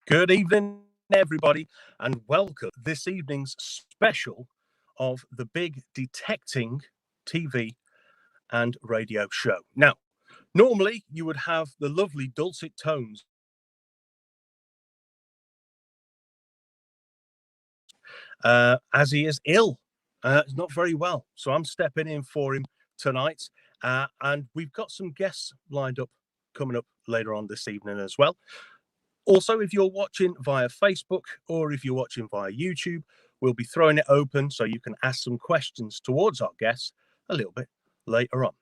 Good evening, everybody, and welcome to this evening's special of the Big Detecting TV and radio show. Now, normally you would have the lovely dulcet tones as he is ill. He's not very well, so I'm stepping in for him tonight. And we've got some guests lined up coming up later on this evening as well. Also, if you're watching via Facebook or if you're watching via YouTube, we'll be throwing it open so you can ask some questions towards our guests a little bit later on.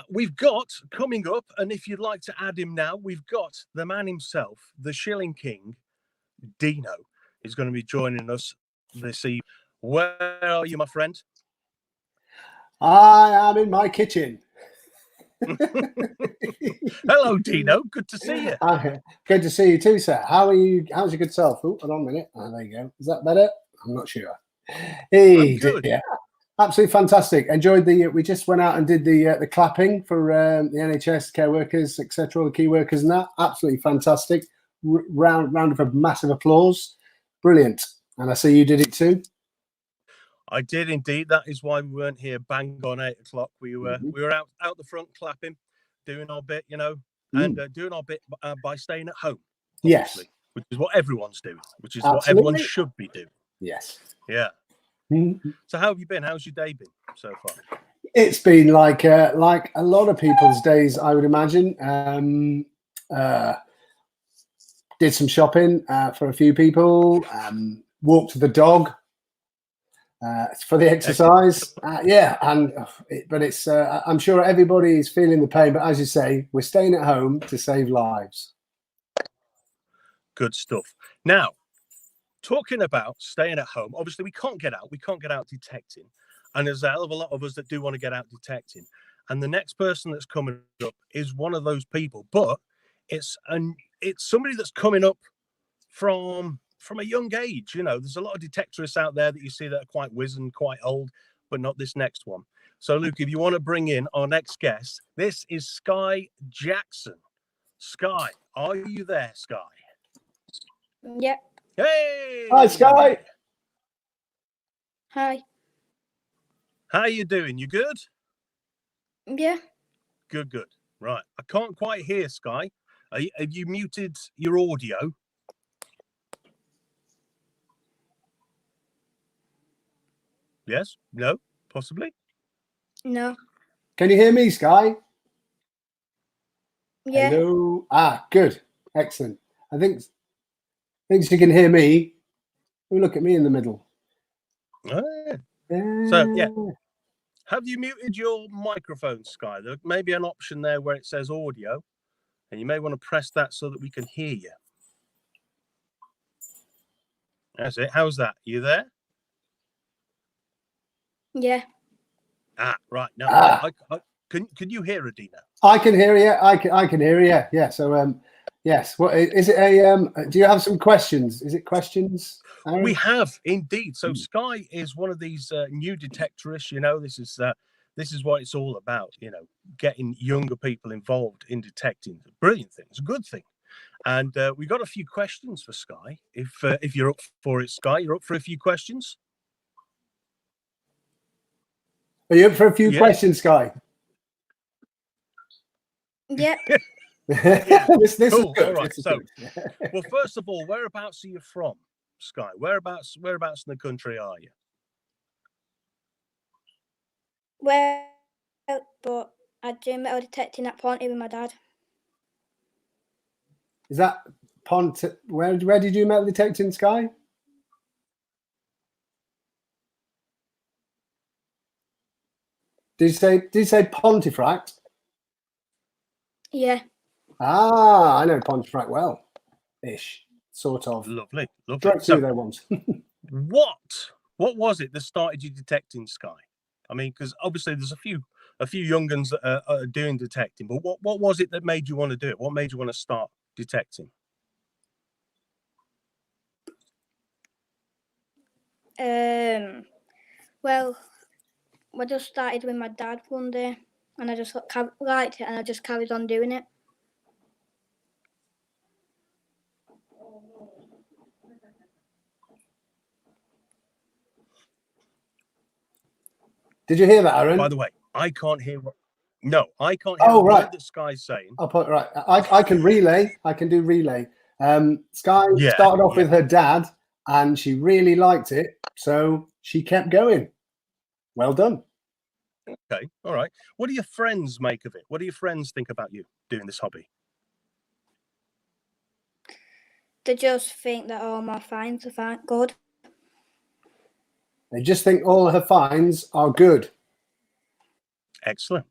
We've got coming up, and if you'd like to add him now, we've got the man himself, the Shilling King, Dino, is going to be joining us this evening. Where are you, my friend? I am in my kitchen. Hello, Dino. Good to see you. Good to see you too, sir. How are you? How's your good self? Oh, hold on a minute. Oh, there you go. Is that better? I'm not sure. Hey, good. Yeah, absolutely fantastic. Enjoyed the. We just went out and did the clapping for the NHS care workers, etc., the key workers, and that. Absolutely fantastic. Round of a massive applause. Brilliant. And I see you did it too. I did indeed. That is why we weren't here bang on 8 o'clock. We were out the front clapping, doing our bit, you know, and doing our bit by staying at home. Yes, which is what everyone's doing, which is absolutely what everyone should be doing. Yes. Yeah. So how have you been? How's your day been so far? It's been like a lot of people's days, I would imagine. Did some shopping for a few people. Walked the dog. For the exercise, but it's I'm sure everybody is feeling the pain, but as you say, we're staying at home to save lives. Good stuff. Now, talking about staying at home, obviously we can't get out detecting, and there's a hell of a lot of us that do want to get out detecting, and the next person that's coming up is one of those people, but it's somebody that's coming up from a young age. You know, there's a lot of detectorists out there that you see that are quite wizened, quite old, but not this next one. So, Luke, if you want to bring in our next guest, this is Sky Jackson. Sky, are you there, Sky? Yep. Hey! Hi, Sky. Hi. How you doing? You good? Yeah. Good. Right. I can't quite hear, Sky. Have you muted your audio? Yes? No? Possibly? No. Can you hear me, Sky? Yeah. Hello. Good. Excellent. I think she can hear me. Oh, look at me in the middle. Oh, yeah. So, yeah. Have you muted your microphone, Sky? There may be an option there where it says audio, and you may want to press that so that we can hear you. That's it. How's that? You there? Yeah. Right. No. Can you hear her, Dina? I can hear you. I can hear you. Yeah. So yes. What is it? Do you have some questions? Is it questions, Aaron? We have indeed. So Sky is one of these new detectorists. You know, this is what it's all about. You know, getting younger people involved in detecting. Brilliant thing. It's a good thing. And we got a few questions for Sky. If you're up for it, Sky, you're up for a few questions. Are you up for a few questions, Sky? Yep. This is cool. good. All right. So, well, first of all, whereabouts are you from, Sky? Whereabouts in the country are you? Well, but I do metal detecting at Ponty with my dad. Is that Pont? Where did you do metal detecting, Sky? Did you say Pontefract? Yeah. Ah, I know Pontefract well, ish, sort of. Lovely, lovely. Drove through there once. What was it that started you detecting, Sky? I mean, because obviously there's a few young guns that are doing detecting, but what was it that made you want to do it? What made you want to start detecting? Well, I just started with my dad one day, and I just liked it, and I just carried on doing it. Did you hear that, Aaron? By the way, I can't hear what. No, I can't hear Oh, a right. word that Sky's saying. I'll put right. I can relay. I can do relay. Sky Yeah, started off yeah. with her dad, and she really liked it, so she kept going. Well done. Okay, all right. What do your friends make of it? What do your friends think about you doing this hobby? They just think that all my finds are good. They just think all her finds are good. Excellent.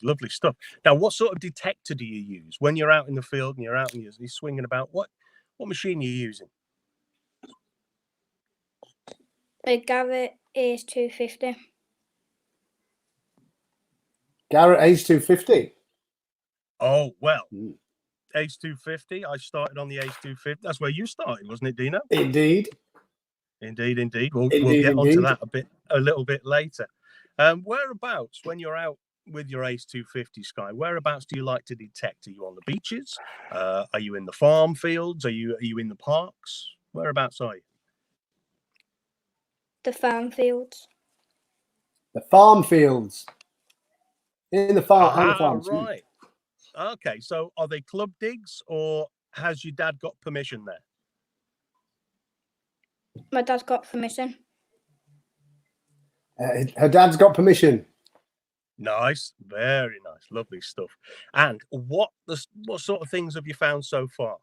Lovely stuff. Now, what sort of detector do you use when you're out in the field and you're out and you're swinging about? What machine are you using? A Garrett is 250. Garrett Ace 250. Oh, well, Ace 250. I started on the Ace 250. That's where you started, wasn't it, Dino? Indeed. Indeed. We'll Indeed, get onto indeed. that a little bit later. Whereabouts, when you're out with your Ace 250, Sky, whereabouts do you like to detect? Are you on the beaches? Are you in the farm fields? Are you in the parks? Whereabouts are you? The farm fields. The farm fields. In the farm. On the farms. Right. Okay, so are they club digs or has your dad got permission there? My dad's got permission. Her dad's got permission. Nice, very nice, lovely stuff. And what sort of things have you found so far?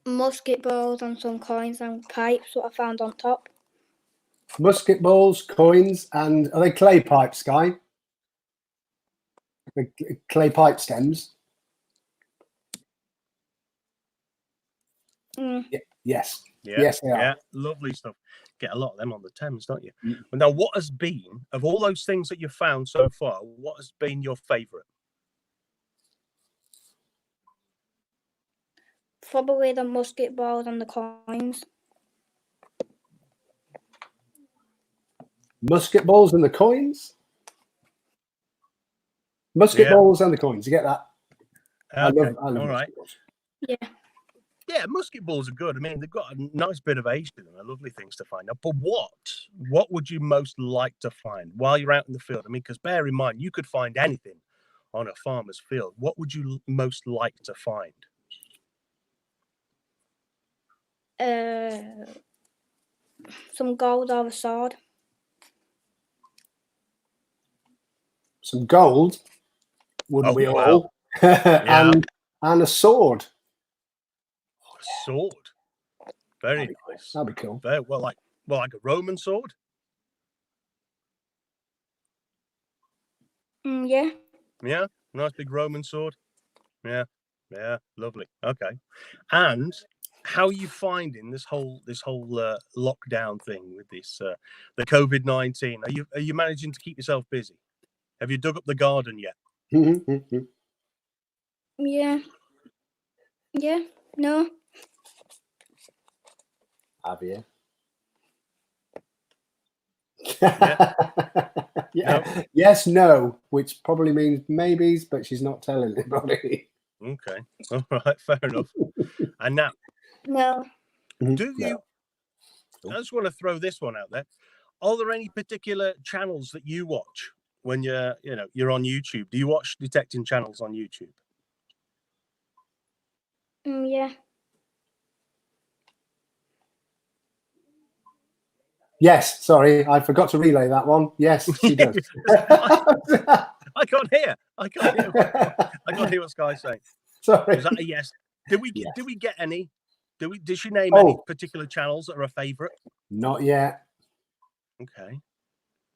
Musket balls and some coins and pipes that I found on top. Musket balls, coins, and are they clay pipes, Sky? The clay pipe stems. Yes. Yeah, Yes, they are. Yeah, lovely stuff. Get a lot of them on the Thames, don't you? But now, what has been, of all those things that you've found so far, what has been your favourite? Probably the musket balls and the coins. Musket balls and the coins? Musket balls and the coins. You get that? Okay. I love All right. balls. Yeah. Yeah, musket balls are good. I mean, they've got a nice bit of age to them. They're lovely things to find out. But what would you most like to find while you're out in the field? I mean, because bear in mind, you could find anything on a farmer's field. What would you most like to find? Some gold or a sword. Some gold, wouldn't we all? Yeah. and a sword. A sword. Very nice. That'd be cool. Very well, like a Roman sword. Yeah. Yeah, nice big Roman sword. Yeah, lovely. Okay, and how are you finding this whole lockdown thing with this the COVID-19? Are you managing to keep yourself busy? Have you dug up the garden yet? Yeah. Yeah. No. Have you? No. Yes, no, which probably means maybes, but she's not telling anybody. Okay, all right, fair enough. And now, No. do you? I just want to throw this one out there. Are there any particular channels that you watch when you're on YouTube? Do you watch detecting channels on YouTube? Yeah. Yes, sorry, I forgot to relay that one. Yes, she does. I can't hear. I can't hear what Sky's saying. Sorry. Was that a yes? Did we get any? Did she name Oh. any particular channels that are a favourite? Not yet. Okay.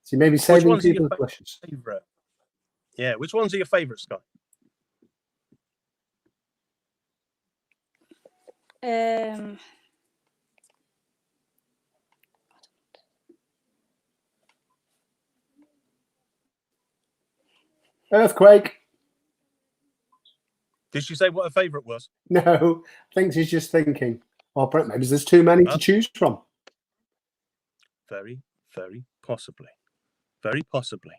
So maybe saving people's questions. Favourite? Yeah. Which ones are your favourites, Sky? Earthquake. Did she say what her favourite was? No, I think she's just thinking. Or maybe there's too many to choose from. Very, very possibly. Very possibly.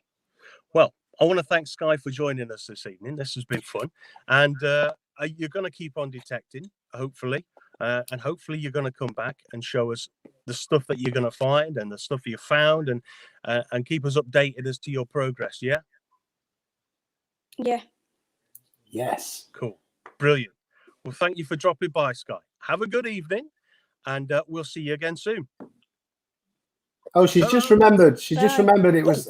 Well, I want to thank Sky for joining us this evening. This has been fun. And you're going to keep on detecting, hopefully. And hopefully you're going to come back and show us the stuff that you're going to find and the stuff you found, and keep us updated as to your progress, yeah? Yeah. Yes. Cool. Brilliant. Well, thank you for dropping by, Sky. Have a good evening, and we'll see you again soon. Oh, she's just remembered. She just remembered it was.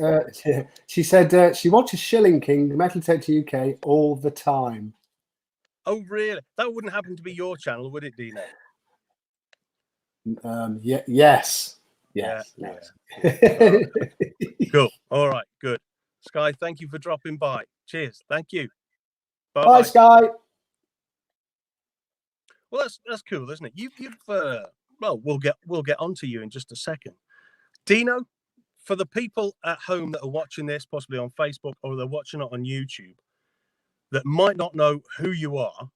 She said she watches Shilling King, Metal Detector UK, all the time. Oh, really? That wouldn't happen to be your channel, would it, Dino? Yeah. Yes. Yes. Yeah. Yes. All right. Cool. All right. Good. Sky, thank you for dropping by. Cheers. Thank you. Bye, Bye, Sky. Well, that's cool, isn't it? You've well, we'll get onto you in just a second. Dino, for the people at home that are watching this, possibly on Facebook or they're watching it on YouTube, that might not know who you are,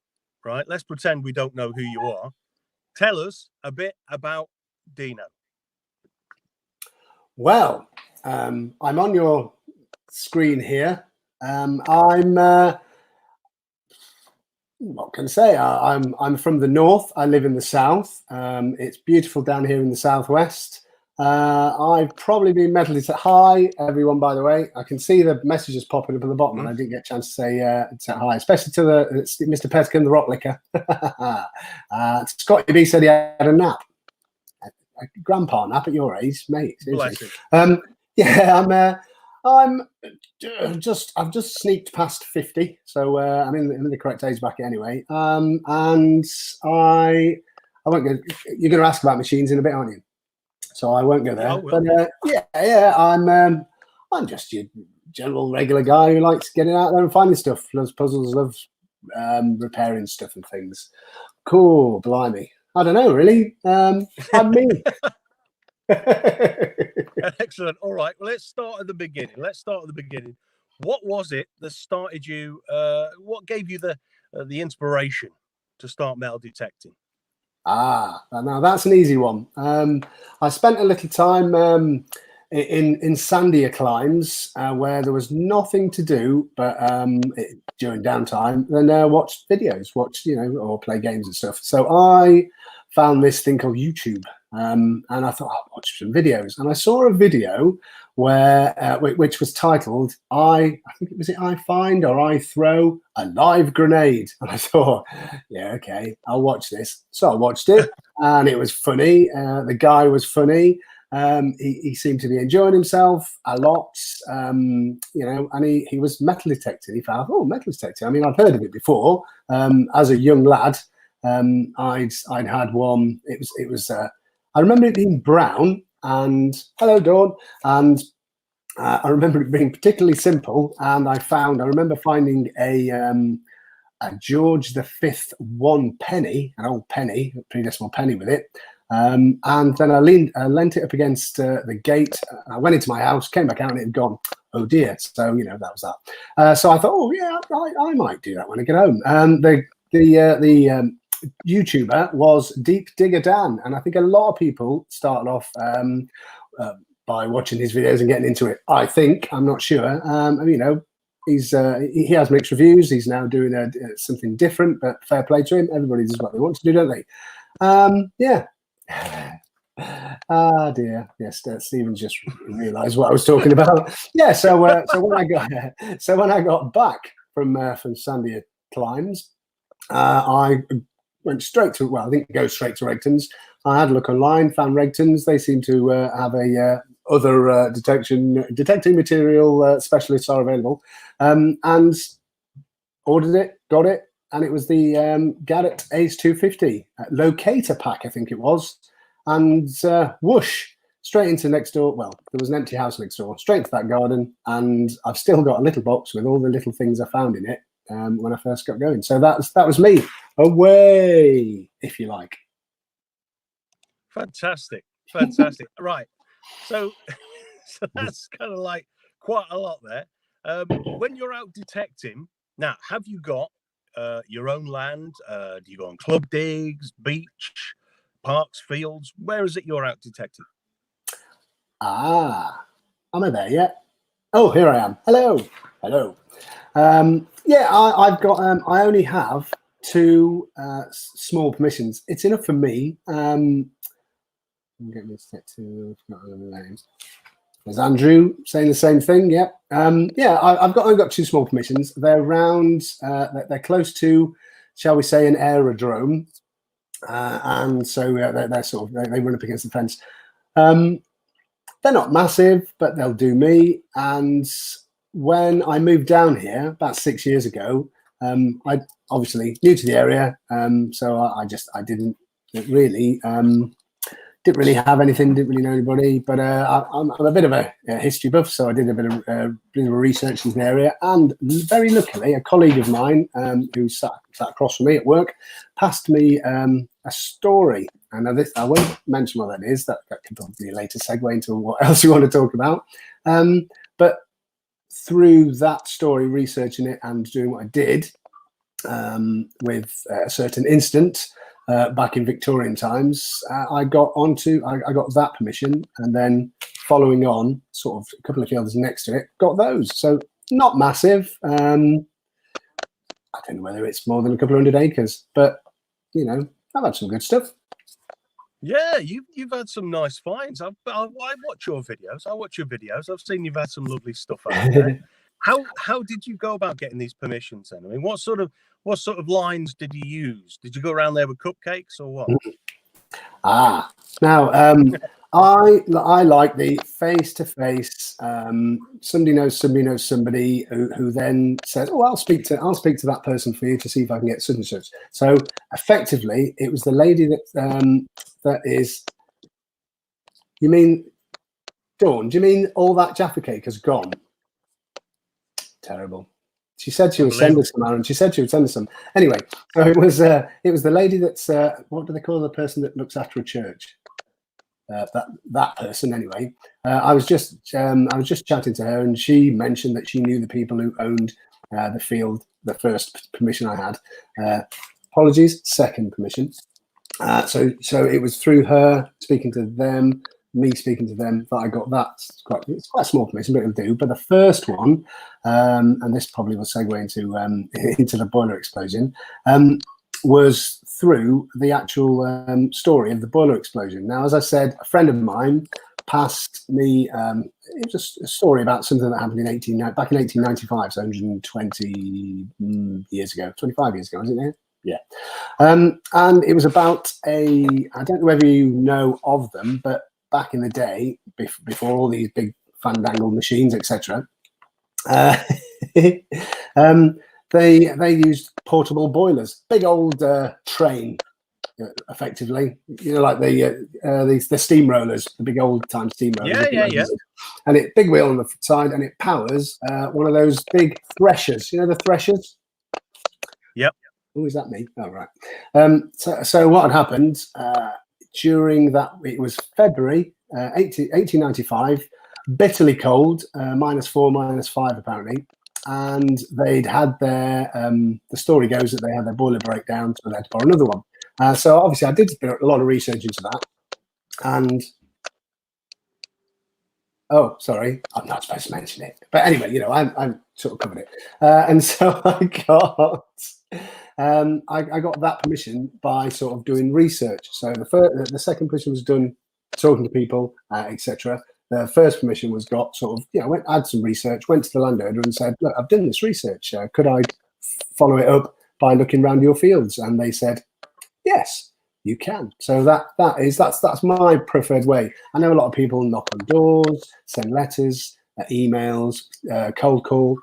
right? Let's pretend we don't know who you are. Tell us a bit about Dino. Well, I'm on your screen here. What can I say? I'm from the north. I live in the south. It's beautiful down here in the southwest. I've probably been metal detecting. Hi, everyone, by the way. I can see the messages popping up at the bottom, and I didn't get a chance to say hi, especially to Mr. Petkin, the rock licker. Scotty B said he had a nap. A grandpa nap at your age, mate. Bless him. Yeah, I've just sneaked past 50, so I'm in the correct age bracket anyway. And I won't go. You're going to ask about machines in a bit, aren't you? So I won't go there. Oh, well. But I'm just your general regular guy who likes getting out there and finding stuff, loves puzzles, loves repairing stuff and things. Cool, blimey. I don't know, really. I'm me. Excellent. All right. Well, let's start at the beginning. What was it that started you? What gave you the inspiration to start metal detecting? Now that's an easy one. I spent a little time in Sandia climbs where there was nothing to do but during downtime, then watch videos, or play games and stuff. So I found this thing called YouTube, and I thought I'll watch some videos. And I saw a video where which was titled I think it was I find or I throw a live grenade, and I thought, yeah, okay, I'll watch this. So I watched it, and it was funny. The guy was funny. He seemed to be enjoying himself a lot, and he was metal detecting. He found, metal detecting. I mean, I'd heard of it before as a young lad. I'd had one. It was. I remember it being brown. And hello, Dawn. And I remember it being particularly simple. And I remember finding a George V 1 penny, an old penny, a pre-decimal penny with it. And then I lent it up against the gate. I went into my house, came back out, and it had gone. Oh dear! So that was that. So I thought, oh yeah, I might do that when I get home. The YouTuber was Deep Digger Dan, and I think a lot of people started off by watching his videos and getting into it. I think, I'm not sure. He has mixed reviews. He's now doing something different, but fair play to him. Everybody does what they want to do, don't they? Yeah. Ah dear. Yes, Stephen just realised what I was talking about. Yeah. So when I got back from Sandia climbs, I went straight to. Well, I didn't go straight to Regton's. I had a look online, found Regton's. They seem to have a other detecting material specialists are available, and ordered it, got it. And it was the Garrett Ace 250 locator pack, I think it was. And whoosh, straight into next door. Well, there was an empty house next door, straight into that garden, and I've still got a little box with all the little things I found in it when I first got going. So that was me away, if you like. Fantastic. Right. So that's kind of like quite a lot there. When you're out detecting, now, have you got your own land? Do you go on club digs, beach, parks, fields? Where is it you're out detecting? Am I there yet? Oh, here I am. Hello. Yeah, I've got. I only have 2 small permissions. It's enough for me. Get me to get to names. There's Andrew saying the same thing. Yeah, yeah. I've got 2 small permissions. They're around. They're close to, shall we say, an aerodrome, and so they're sort of they run up against the fence. They're not massive, but they'll do me. And when I moved down here about 6 years ago, I obviously new to the area, so I didn't really. Didn't really have anything, didn't really know anybody, but I'm a bit of a history buff, so I did a bit of research in the area, and very luckily, a colleague of mine who sat across from me at work passed me a story, and I won't mention what that is. That could probably be a later segue into what else you want to talk about. But through that story, researching it and doing what I did with a certain incident. Back in Victorian times, I got that permission, and then following on, sort of a couple of fields next to it, got those. So not massive. I don't know whether it's more than a couple of 100 acres, but I've had some good stuff. Yeah, you've had some nice finds. I watch your videos. I've seen you've had some lovely stuff out there. How did you go about getting these permissions then? I mean, what sort of lines did you use? Did you go around there with cupcakes or what? Now I like the face-to-face. Somebody knows somebody who then says, "Oh, I'll speak to that person for you to see if I can get such and such." So effectively, it was the lady that is. You mean, Dawn? Do you mean all that Jaffa cake has gone? Terrible. She said she would send us some, Aaron. She said she would send us some. Anyway, so it was the lady that's what do they call the person that looks after a church? That person anyway. I was just chatting to her, and she mentioned that she knew the people who owned the field. The first permission I had. Apologies, second permission. So it was through her speaking to them, me speaking to them, that I got that. It's quite a small permission, but it'll do. But the first one, and this probably will segue into the boiler explosion, was through the actual story of the boiler explosion. Now, as I said, a friend of mine passed me. It was a story about something that happened back in 1895, so 120 years ago, 25 years ago, isn't it? Yeah. And it was about I don't know whether you know of them, but back in the day, before all these big fandangled machines, etc., they used portable boilers, big old train, effectively, like the steamrollers, the big old time steamrollers. Yeah. And it big wheel on the side, and it powers one of those big threshers. You know the threshers. Yep. Oh, is that me? Oh, right. So what had happened during that? It was February 1895, bitterly cold, -4, -5 apparently, and they'd had their. The story goes that they had their boiler breakdown, so they had to borrow another one. So obviously, I did a lot of research into that, and. Oh, sorry, I'm not supposed to mention it. But anyway, I'm sort of covered it. And so I got that permission by sort of doing research. So the second permission was done talking to people, etc. The first permission was got sort of, I had some research, went to the landowner and said, look, I've done this research. Could I follow it up by looking around your fields? And they said, yes. You can. So that's my preferred way. I know a lot of people knock on doors, send letters, emails, cold call.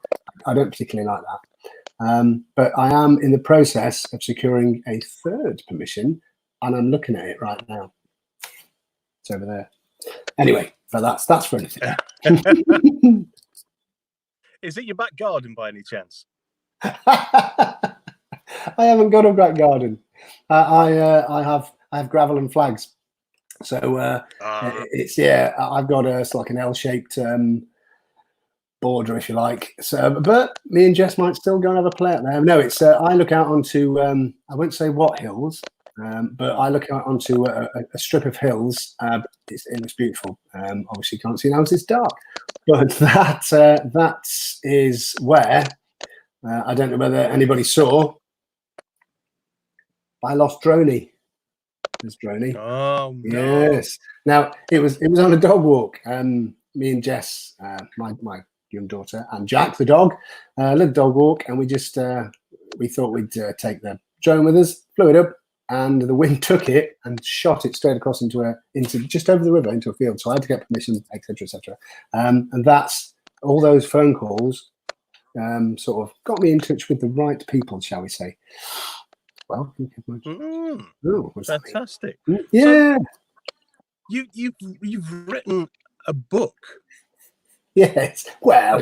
I don't particularly like that. But I am in the process of securing a third permission, and I'm looking at it right now. It's over there. Anyway, but that's for anything. Is it your back garden by any chance? I haven't got a back garden. I have gravel and flags. So it's I've got it's like an L-shaped border, if you like. So, but me and Jess might still go and have a play out there. No, it's I look out onto I won't say what hills, but I look out onto a strip of hills. It's beautiful. Obviously, you can't see now as it's dark, but that is where I don't know whether anybody saw. I lost Droney. There's Droney. Oh no. Yes. Now it was on a dog walk. Me and Jess, my young daughter, and Jack the dog, lived dog walk, and we just we thought we'd take the drone with us, flew it up, and the wind took it and shot it straight across into just over the river into a field. So I had to get permission, etc., etc. And that's all those phone calls sort of got me in touch with the right people, shall we say? Well, fantastic. Yeah. So you've written a book. Yes. Well,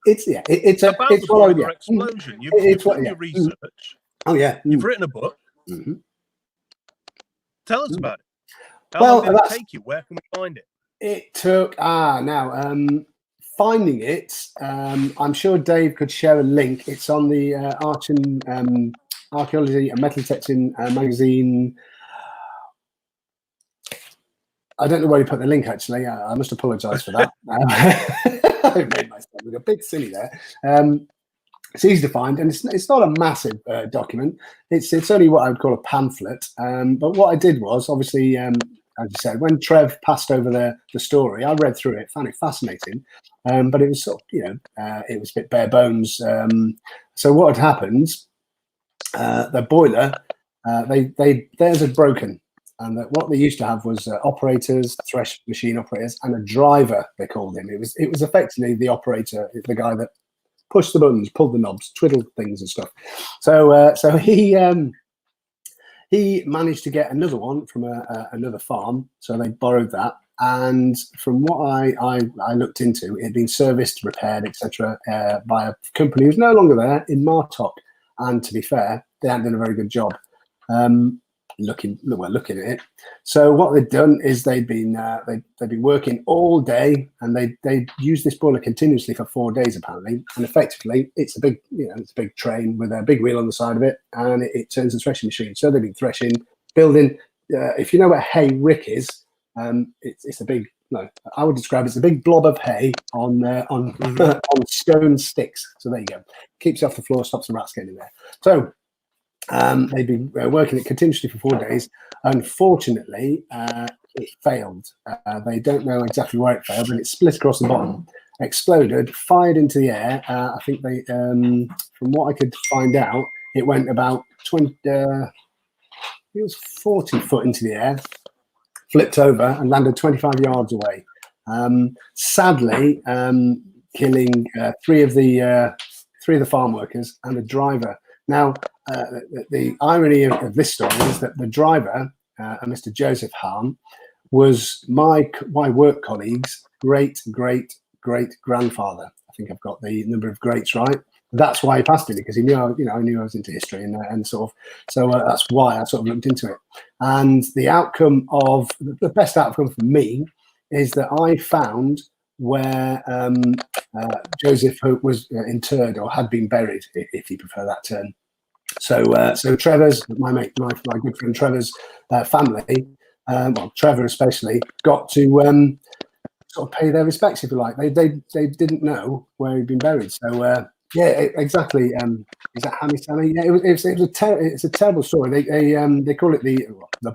it's about the boiler explosion. You've done your research. Oh yeah. You've written a book. Mm-hmm. Tell us about it. How long did it take you? Where can we find it? It took finding it. I'm sure Dave could share a link. It's on the Archaeology and Metal Detecting magazine. I don't know where he put the link, actually. I must apologise for that. I made myself look a bit silly there. It's easy to find, and it's not a massive document. It's only what I would call a pamphlet. But what I did was, obviously, as you said, when Trev passed over the story, I read through it, found it fascinating. But it was sort of, it was a bit bare bones. So what had happened? The boiler, theirs had broken, and what they used to have was operators, thresh machine operators, and a driver. They called him. It was effectively the operator, the guy that pushed the buttons, pulled the knobs, twiddled things and stuff. So he managed to get another one from another farm. So they borrowed that, and from what I looked into, it had been serviced, repaired, etc. By a company who's no longer there in Martok. And to be fair, they hadn't done a very good job looking at it. So what they'd done is they'd been working all day, and they used this boiler continuously for 4 days apparently. And effectively, it's a big train with a big wheel on the side of it, and it turns the threshing machine. So they've been threshing, building. If you know where hay rick is, it's a big. No, I would describe it as a big blob of hay on on stone sticks. So there you go. Keeps you off the floor, stops the rats getting in there. So they've been working it continuously for 4 days. Unfortunately, it failed. They don't know exactly where it failed, but it split across the bottom, exploded, fired into the air. I think they, from what I could find out, it went about 20. It was 40 foot into the air. Flipped over and landed 25 yards away. Sadly, killing three of the farm workers and the driver. Now, the irony of this story is that the driver, Mr. Joseph Hahn, was my work colleague's great grandfather. I think I've got the number of greats right. That's why he passed it, because he knew, I knew I was into history and sort of, so that's why I sort of looked into it. And the outcome of the best outcome for me is that I found where Joseph was interred, or had been buried, if you prefer that term. So Trevor's, my good friend Trevor's family, well, Trevor especially, got to sort of pay their respects, if you like. They didn't know where he'd been buried. So yeah, exactly. Is that Hammy Sammy? Yeah, it's a terrible story. They call it the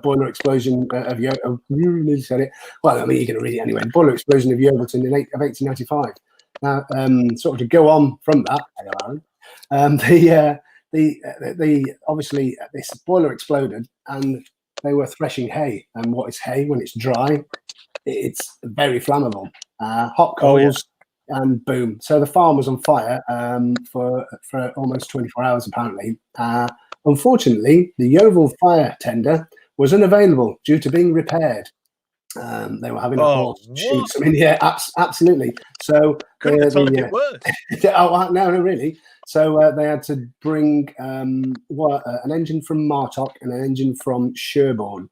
boiler explosion of Yeovil. You really said it. Well, I mean, you're going to read it anyway. The boiler explosion of Yeovilton of 1895. Now, sort of to go on from that, obviously this boiler exploded, and they were threshing hay. And what is hay when it's dry? It's very flammable. Hot coals. And boom. So the farm was on fire for almost 24 hours, apparently. Unfortunately, the Yeovil fire tender was unavailable due to being repaired. They were having a Oh, horse shoot what? some in. Yeah, absolutely. So Couldn't have timed it worse. no, really. So they had to bring an engine from Martok and an engine from Sherborne,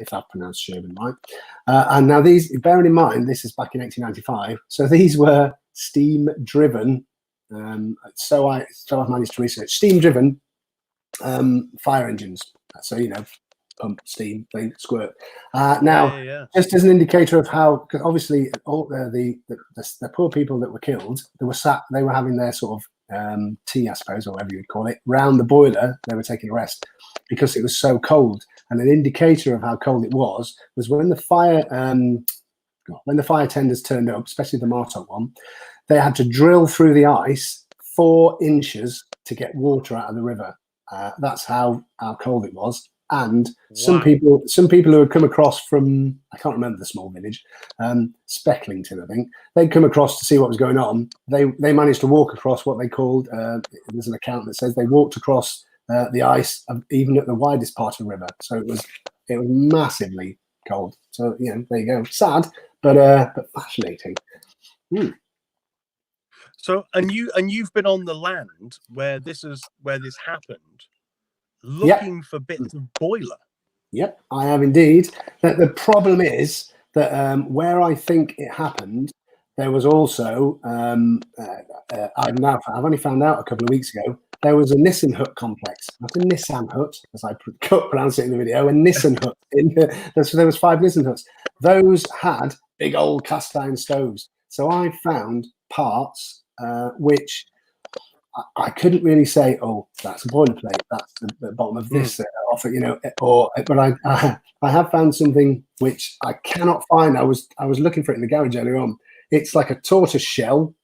if I've pronounced Sherborne right. And now these, bearing in mind, this is back in 1895. So these were steam-driven. So I've managed to research steam-driven fire engines. So, you know, pump, steam, they squirt. Now, just as an indicator of how, because obviously all the poor people that were killed, they were having their sort of tea, I suppose, or whatever you'd call it, round the boiler. They were taking a rest because it was so cold. And an indicator of how cold it was when the fire tenders turned up, especially the Martok one, they had to drill through the ice 4 inches to get water out of the river. That's how cold it was. And some people who had come across from, I can't remember the small village, Specklington, I think, they'd come across to see what was going on. They managed to walk across what they called, there's an account that says they walked across the ice even at the widest part of the river. So it was massively cold. So, you know, there you go. Sad, but fascinating. So, and you've been on the land where this happened, looking for bits of boiler. Yep, I have indeed. The problem is that where I think it happened, there was also I've only found out a couple of weeks ago, there was a Nissan hut complex, not a Nissan hut, as I pronounce it in the video, a Nissan hut. So there was 5 Nissan huts. Those had big old cast iron stoves. So I found parts which I couldn't really say, oh, that's a boilerplate, that's the bottom of this offer, you know, but I have found something which I cannot find. I was looking for it in the garage earlier on. It's like a tortoise shell.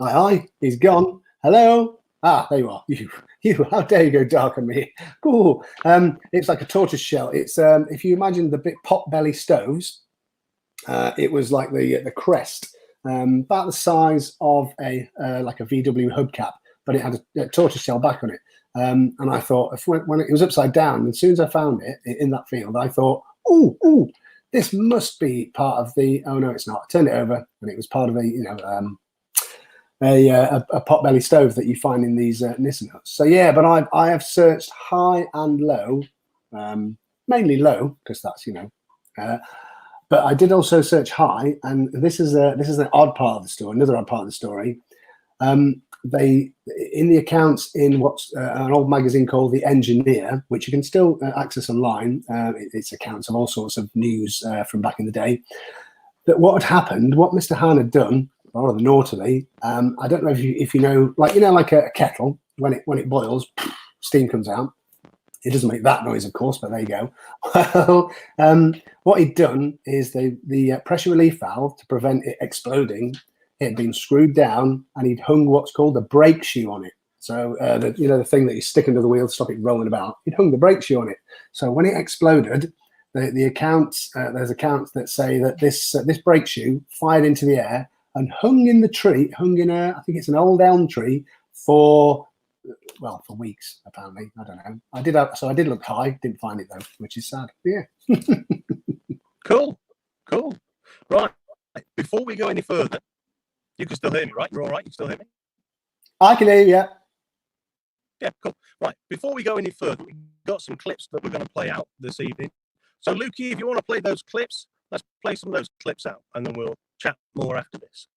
Hi, he's gone. Hello. Ah, there you are. You, how dare you go dark on me? Cool. It's like a tortoise shell. It's if you imagine the big pot belly stoves, it was like the crest, about the size of like a VW hubcap, but it had a tortoise shell back on it. And I thought, when it was upside down, as soon as I found it in that field, I thought, ooh, this must be part of the. Oh no, it's not. I turned it over, and it was part of a pot-belly stove that you find in these Nissan huts. So yeah, but I have searched high and low, mainly low because that's but I did also search high, and this is an odd part of the story. Another odd part of the story. They in the accounts in what's an old magazine called The Engineer, which you can still access online. It's accounts of all sorts of news from back in the day. That what had happened, what Mr. Hahn had done, rather naughtily. I don't know if you know, like a kettle when it boils, steam comes out. It doesn't make that noise, of course, but there you go. Well, what he'd done is the pressure relief valve, to prevent it exploding, it had been screwed down, and he'd hung what's called a brake shoe on it. So the thing that you stick under the wheel to stop it rolling about. He'd hung the brake shoe on it. So when it exploded, the accounts there's accounts that say that this brake shoe fired into the air and hung in the tree, I think it's an old elm tree for weeks, apparently. I don't know. I did look high, didn't find it though, which is sad. Yeah. Cool. Right. Before we go any further, you can still hear me, right? You're all right? You still hear me? I can hear you, yeah. Yeah, cool. Right. Before we go any further, we've got some clips that we're going to play out this evening. So, Lukey, if you want to play those clips, let's play some of those clips out, and then we'll chat more after this.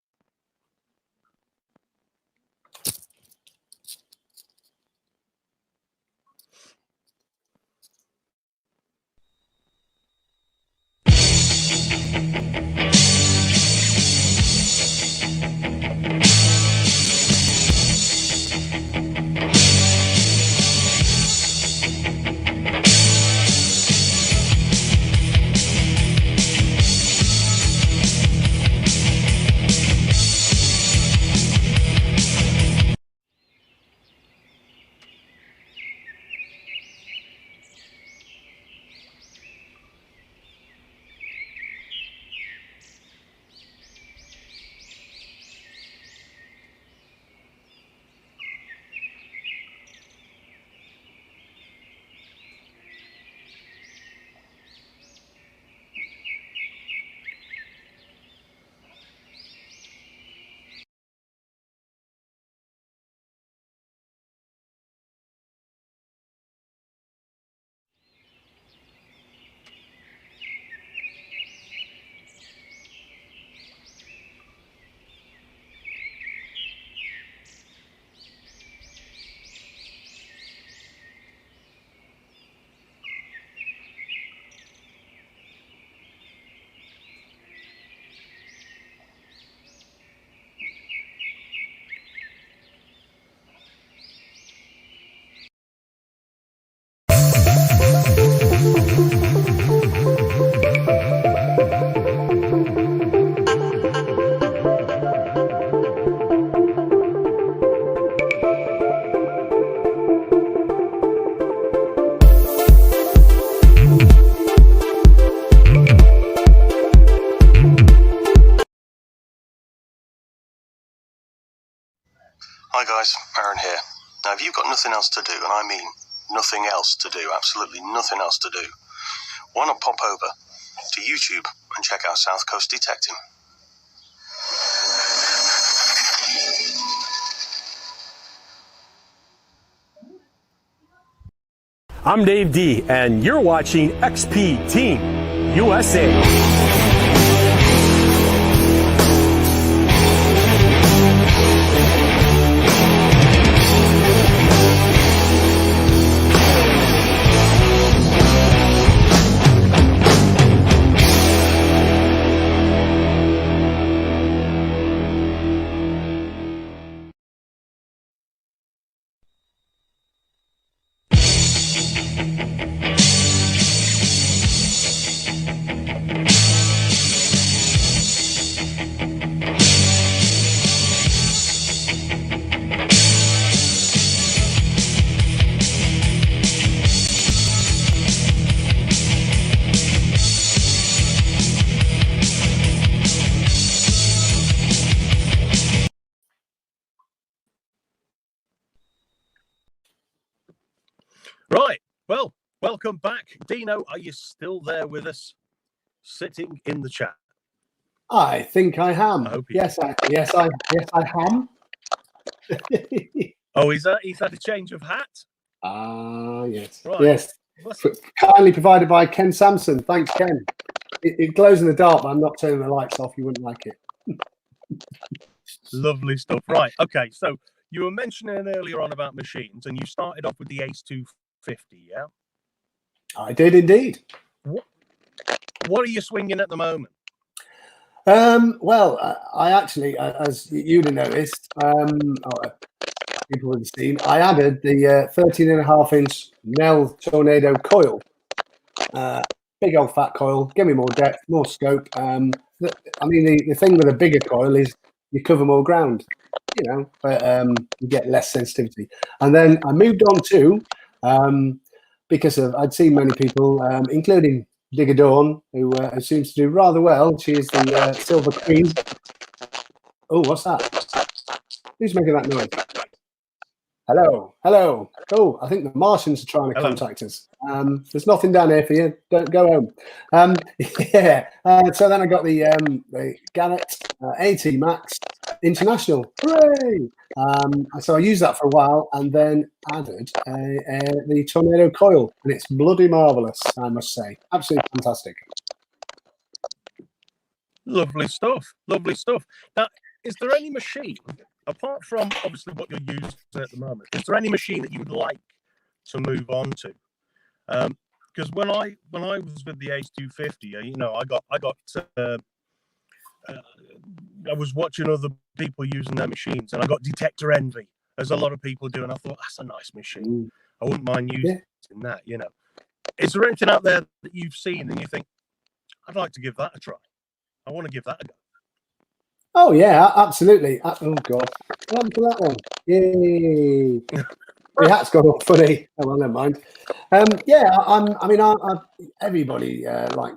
Hi guys, Aaron here. Now if you've got nothing else to do, and I mean nothing else to do, absolutely nothing else to do, why not pop over to YouTube and check out South Coast Detecting? I'm Dave D, and you're watching XP Team USA. Right. Well, welcome back. Dino, are you still there with us, sitting in the chat? I think I am. I hope you Yes, I am. Oh, he's had a change of hat? Yes. Right. Yes. Kindly provided by Ken Sampson. Thanks, Ken. It glows in the dark, but I'm not turning the lights off. You wouldn't like it. Lovely stuff. Right. Okay. So you were mentioning earlier on about machines, and you started off with the Ace 250, yeah? I did indeed. What are you swinging at the moment? Well, I actually, as you'd have noticed, people would have seen, I added the 13.5-inch Nell Tornado coil. Big old fat coil, give me more depth, more scope. I mean, the thing with a bigger coil is you cover more ground, but you get less sensitivity. And then I moved on to, because I'd seen many people, including Digger Dawn, who seems to do rather well. She is the Silver Queen. Oh, what's that? Who's making that noise? Hello. Oh, I think the Martians are trying to contact us. There's nothing down here for you. Don't go home. Yeah. So then I got the Garrett AT Max International. Hooray! So I used that for a while, and then added the Tornado coil, and it's bloody marvelous, I must say. Absolutely fantastic. Lovely stuff. Lovely stuff. Now, is there any machine, apart from obviously what you're using at the moment, is there any machine that you would like to move on to? Because when I was with the Ace 250, I was watching other people using their machines, and I got detector envy, as a lot of people do, and I thought that's a nice machine. I wouldn't mind using that. Is there anything out there that you've seen and you think I'd like to give that a try? I want to give that a go. Oh yeah, absolutely. Oh god, what happened to that one? Yay! The hat's gone all funny. Oh well, never mind. Yeah, everybody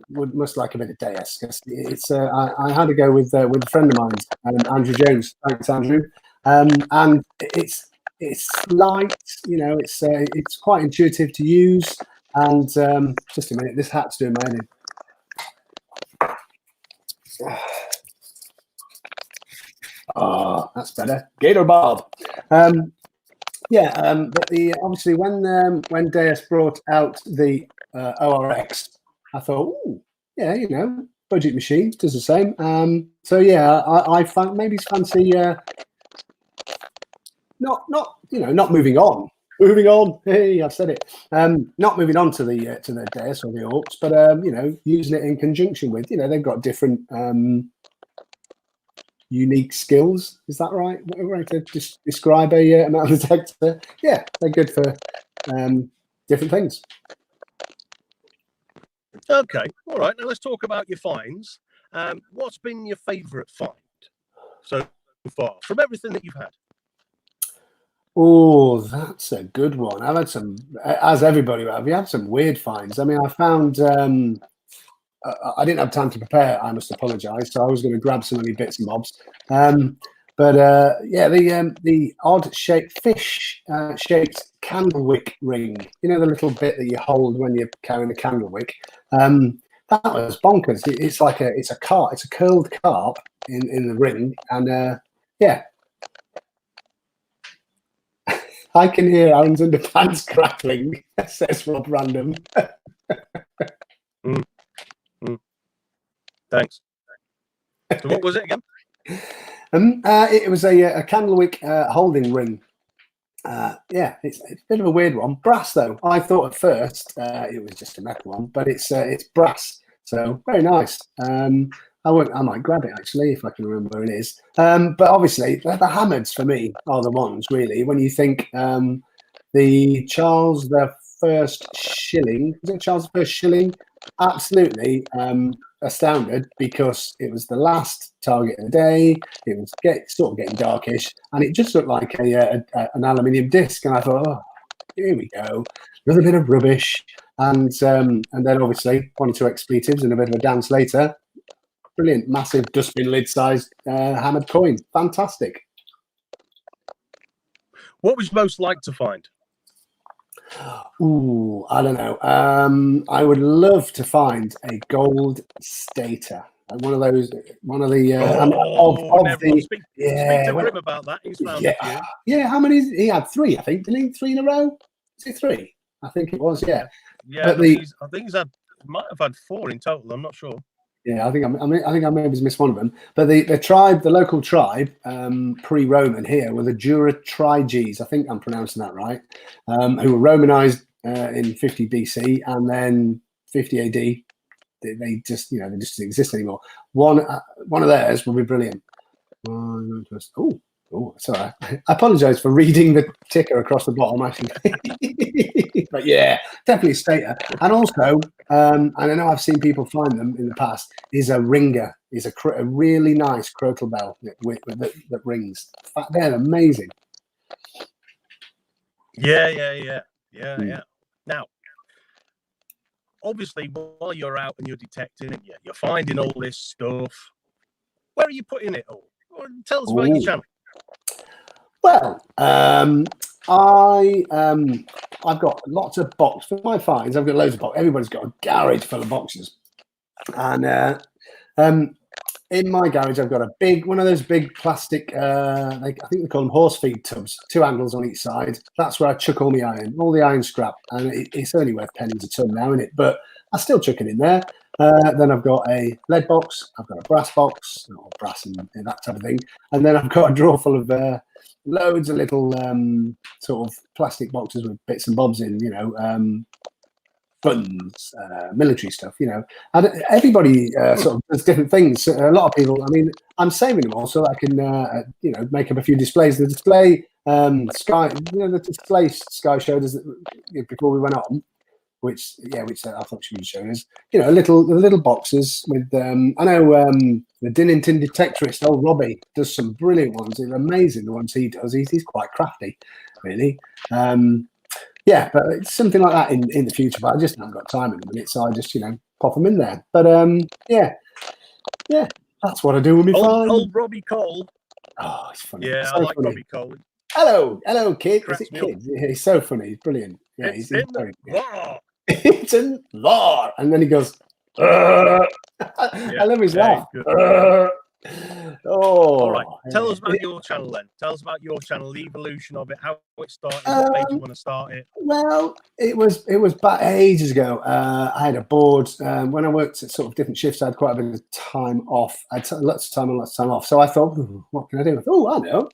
must like a bit of Deus, because it's. I had to go with a friend of mine, Andrew Jones. Thanks, Andrew. And it's light. It's quite intuitive to use. And just a minute, this hat's doing my head in. That's better. Gator Bob. But obviously when Deus brought out the ORX, I thought, budget machine does the same. So yeah, I maybe fancy not moving on. Moving on. Hey, I've said it. Not moving on to the Deus or the Orcs, but using it in conjunction with, they've got different unique skills. Is that right? Right to describe a metal detector? Yeah, they're good for different things. Okay, all right. Now let's talk about your finds. What's been your favourite find so far from everything that you've had? Oh, that's a good one. I've had some, as everybody have. We had some weird finds. I mean, I found. I didn't have time to prepare. I must apologise. So I was going to grab some of the bits and bobs. But yeah, the odd shaped fish shaped candle wick ring. You know, the little bit that you hold when you're carrying the candle wick. That was bonkers. It's like it's a curled carp in the ring, and yeah. I can hear Alan's underpants crackling, says Rob Random. Thanks. So what was it again? It was a candlewick holding ring. Yeah, it's a bit of a weird one. Brass, though. I thought at first it was just a metal one, but it's brass. So very nice. I might grab it actually if I can remember where it is. But obviously, the hammers for me are the ones really. When you think the Charles I shilling, was it Charles I shilling? Absolutely astounded, because it was the last target of the day. It was sort of getting darkish, and it just looked like an aluminium disc. And I thought, oh, here we go, another bit of rubbish. And then obviously 1 or 2 expletives and a bit of a dance later. Brilliant, massive dustbin lid-sized hammered coin. Fantastic. What would you most like to find? Ooh, I don't know. I would love to find a gold stater. One of the speak to Grim about that. He's found a few. Yeah. How many? He had 3, I think. Didn't he? 3 in a row? Is it 3? I think it was. Yeah. Yeah. But I think might have had 4 in total. I'm not sure. Yeah, I think I may have missed one of them. But the local tribe, pre-Roman here, were the Jura-Triges. I think I'm pronouncing that right. Who were Romanized in 50 BC, and then 50 AD, they just they just didn't exist anymore. One of theirs will be brilliant. Oh, sorry. I apologise for reading the ticker across the bottom, actually. But yeah, definitely a stater. And also, and I know I've seen people find them in the past, is a ringer, is a really nice crotal bell that rings. They're amazing. Yeah. Now, obviously, while you're out and you're detecting it, you're finding all this stuff. Where are you putting it all? Tell us about your channel. Well, I've got lots of boxes for my finds. I've got loads of boxes. Everybody's got a garage full of boxes, and in my garage I've got one of those big plastic. I think they call them horse feed tubs, 2 handles on each side. That's where I chuck all the iron scrap, and it's only worth pennies a ton now, isn't it? But I still chuck it in there. Then I've got a lead box. I've got a brass box, or brass and that type of thing, and then I've got a drawer full of loads of little sort of plastic boxes with bits and bobs in, buttons, military stuff, And everybody sort of does different things. A lot of people, I mean, I'm saving them all so that I can, make up a few displays. The display the display Sky showed us before we went on, which I thought she would show us, the little boxes with, I know the Dinnington detectorist, old Robbie, does some brilliant ones. They're amazing, the ones he does. He's quite crafty, really. Yeah, but it's something like that in the future, but I just haven't got time in a minute, so I just, pop them in there. But yeah, that's what I do with my phone. Old Robbie Cole. Oh, it's funny. Yeah, so I like funny. Robbie Cole. Hello, kid. Is it kid? Yeah, he's so funny. He's brilliant. Yeah, he's very good. It's in law, and then he goes. I love his laugh. All right. Tell us about your channel then. Tell us about your channel, the evolution of it, how it started, what made you want to start it. Well, it was back ages ago. I had a board when I worked at sort of different shifts. I had quite a bit of time off. I had lots of time on, lots of time off. So I thought, what can I do? I know.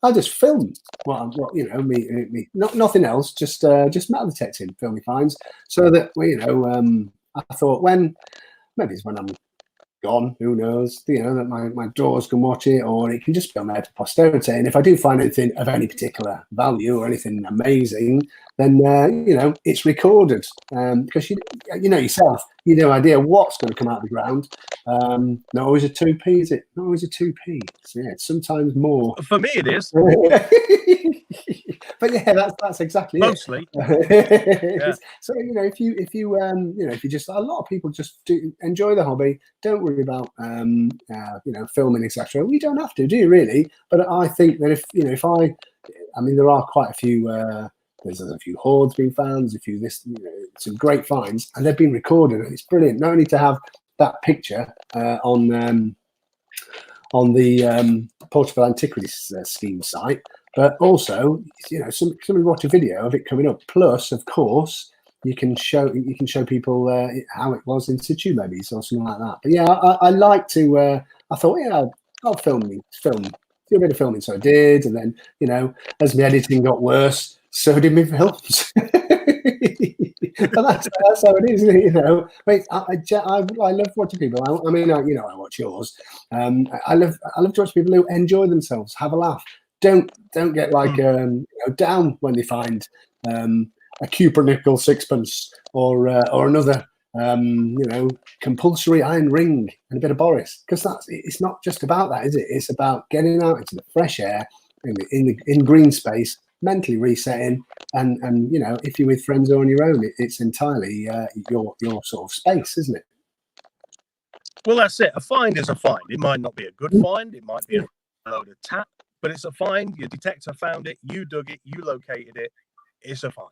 I'll just film me nothing else, just metal detecting, film me finds, so that I thought maybe it's when I'm gone, who knows, that my daughters can watch it, or it can just be on there for posterity. And if I do find anything of any particular value or anything amazing, then it's recorded, because you know yourself, you no idea what's going to come out of the ground. Not always a 2p, is it? Not always a 2p. So, yeah, it's sometimes more. For me, it is. But yeah, that's exactly Mostly. it. Yeah. So if you just, a lot of people just do enjoy the hobby, don't worry about filming, etc. We don't have to, do you really? But I think that if I mean, there are quite a few. There's a few hoards being found, there's a few some great finds, and they've been recorded, and it's brilliant. Not only to have that picture on the Portable Antiquities Scheme site, but also somebody watch a video of it coming up. Plus, of course, you can show people how it was in situ, maybe, or something like that. But yeah, I like to. I thought, yeah, I'll do a bit of filming, so I did, and then as my editing got worse, so did my films. But that's how it is, isn't it? Wait, I love watching people. I mean, I watch yours. I love to watch people who enjoy themselves, have a laugh. Don't get like down when they find a cupronickel sixpence or another compulsory iron ring and a bit of Boris, because it's not just about that, is it? It's about getting out into the fresh air in green space, mentally resetting, and if you're with friends or on your own, it's entirely your sort of space, isn't it? Well, that's it. A find is a find. It might not be a good find. It might be a load of tap, but it's a find. Your detector found it. You dug it. You located it. It's a find.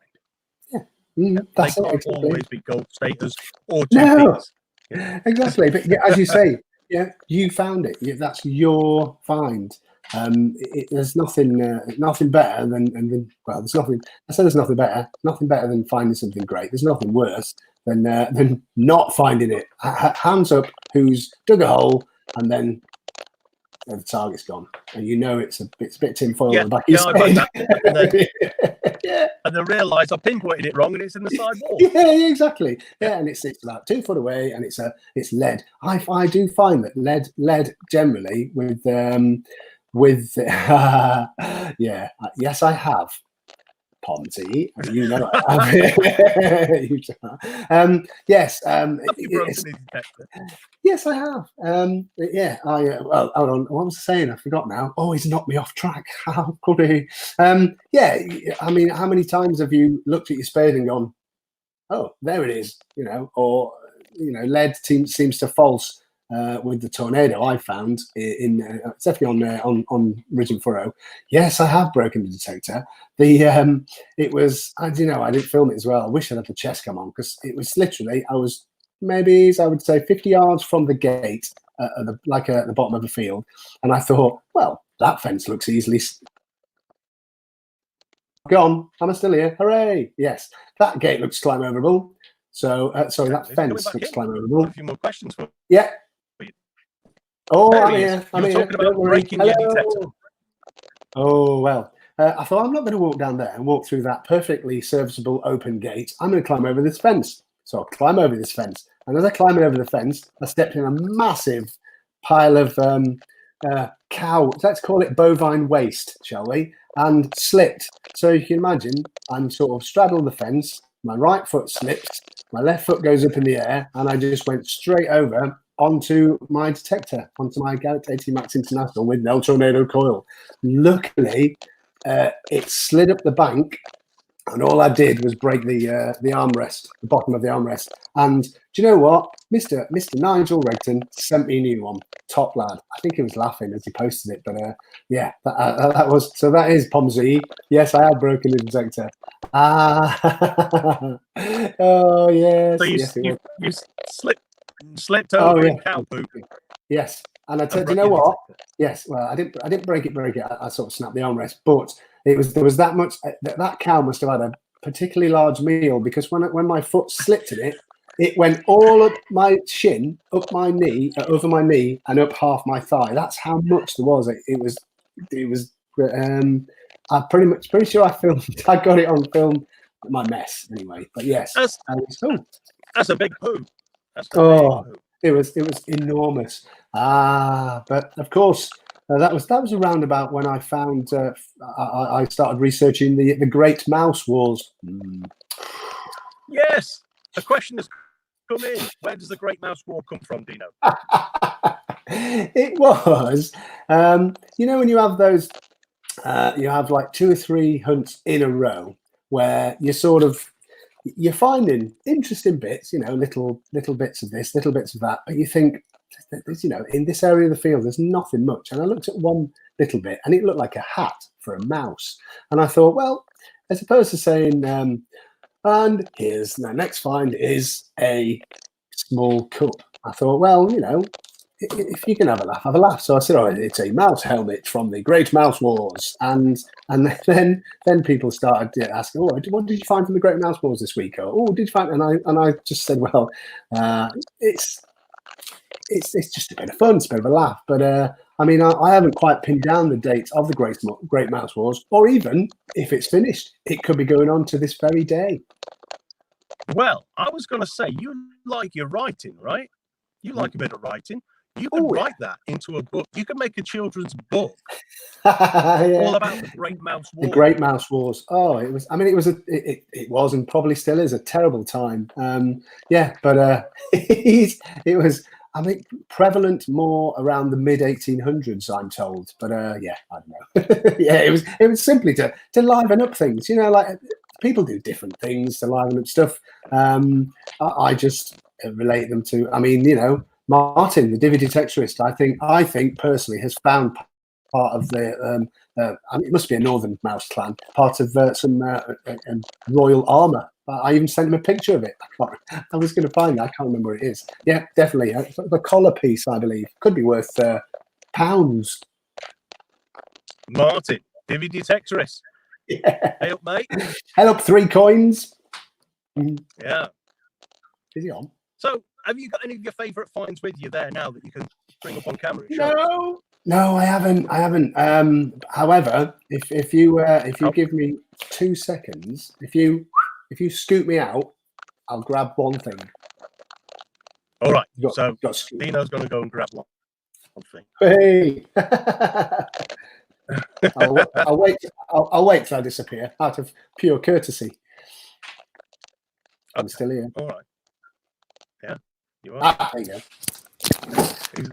Yeah. They can't always be gold status or 2Ps. No, exactly. But yeah, as you say, you found it. That's your find. There's nothing better than well, there's nothing. I said there's nothing better. Nothing better than finding something great. There's nothing worse than not finding it. Hands up, who's dug a hole and then the target's gone, and it's a bit tinfoil on the back of your head. And then realise I pinpointed it wrong and it's in the side wall. Yeah, exactly. Yeah, and it's about 2 foot away, and it's lead. I do find that lead generally with yes, I have. Ponzi, yes. Yes, I have. Well, hold on. What was I saying? I forgot now. Oh, he's knocked me off track. How could he? Yeah. I mean, how many times have you looked at your spade and gone, "Oh, there it is," or lead seems to false with the tornado I found in definitely on Ridge and Furrow. Yes, I have broken the detector. It was I didn't film it as well. I wish I'd had the chest come on, because it was literally I was maybe I would say 50 yards from the gate at the bottom of the field, and I thought, well, that fence looks easily gone. I'm still here. Hooray! Yes, that gate looks climb overable. So sorry, that fence looks climb overable. A few more questions for yeah. Oh, I'm here. Talking about breaking your detector. Oh, well, I thought, I'm not going to walk down there and walk through that perfectly serviceable open gate. I'm going to climb over this fence. So I'll climb over this fence. And as I climb over the fence, I stepped in a massive pile of cow, let's call it bovine waste, shall we? And slipped. So you can imagine, I'm sort of straddled the fence. My right foot slips. My left foot goes up in the air. And I just went straight over onto my detector, onto my Galaxy 80 Max International with no tornado coil. Luckily, it slid up the bank, and all I did was break the armrest, the bottom of the armrest. And do you know what? Mr. Nigel Regton sent me a new one. Top lad. I think he was laughing as he posted it, but yeah, that was so. That is Pomzi. Yes, I have broken the detector. Oh yes. So you slipped over in cow poop. Yes, and I said, you know what? Yes, well, I didn't break it. I sort of snapped the armrest, but there was that much. That cow must have had a particularly large meal, because when my foot slipped in it, it went all up my shin, up my knee, over my knee, and up half my thigh. That's how much there was. It was. I'm pretty sure I filmed. I got it on film. My mess, anyway. But yes, that's a big poo. It was enormous. But of course, that was around about when I found I started researching the Great Mouse Wars. Yes, a question has come in. Where does the Great Mouse War come from, Dino? It was, when you have those, you have like 2 or 3 hunts in a row where you're finding interesting bits, little bits of this, little bits of that, but you think, in this area of the field, there's nothing much. And I looked at one little bit, and it looked like a hat for a mouse. And I thought, well, as opposed to saying, and here's the next find is a small cup. I thought, well, if you can have a laugh, have a laugh. So I said, oh, it's a mouse helmet from the Great Mouse Wars. And then people started asking, oh, what did you find from the Great Mouse Wars this week? Or, oh, did you find? And I just said, well, it's just a bit of fun, it's a bit of a laugh. But I haven't quite pinned down the dates of the Great Mouse Wars, or even if it's finished, it could be going on to this very day. Well, I was going to say, you like your writing, right? You like a bit of writing. You could write that into a book. You could make a children's book all about the Great Mouse Wars. The Great Mouse Wars. Oh, it was. It was, and probably still is, a terrible time. But it was. Prevalent more around the mid 1800s, I'm told. But I don't know. It was simply to liven up things. Like people do different things to liven up stuff. I just relate them to. Martin, the Divi Detectorist, I think personally has found part of the. It must be a Northern Mouse clan, part of some royal armour. I even sent him a picture of it. I was going to find that. I can't remember where it is. Yeah, definitely. The collar piece, I believe, could be worth pounds. Martin, Divi Detectorist. Yeah. Hey up, mate. Hell up 3 coins. Yeah. Is he on? So, have you got any of your favourite finds with you there now that you can bring up on camera? No, I haven't. However, if you give me 2 seconds, if you scoot me out, I'll grab one thing. All right. Dino's going to go and grab one thing. Hey. I'll wait. I'll wait till I disappear out of pure courtesy. I'm still here. All right. Yeah, you are. There you go.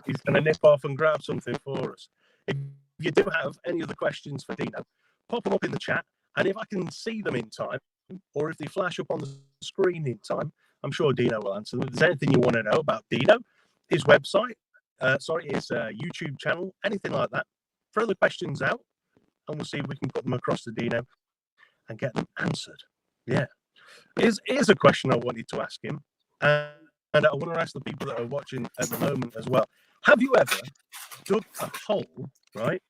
He's going to nip off and grab something for us. If you do have any other questions for Dino, pop them up in the chat, and if I can see them in time, or if they flash up on the screen in time, I'm sure Dino will answer them. If there's anything you want to know about Dino, his website, his YouTube channel, anything like that, throw the questions out, and we'll see if we can put them across to Dino and get them answered. Yeah. Here's a question I wanted to ask him, and I want to ask the people that are watching at the moment as well. Have you ever dug a hole, right?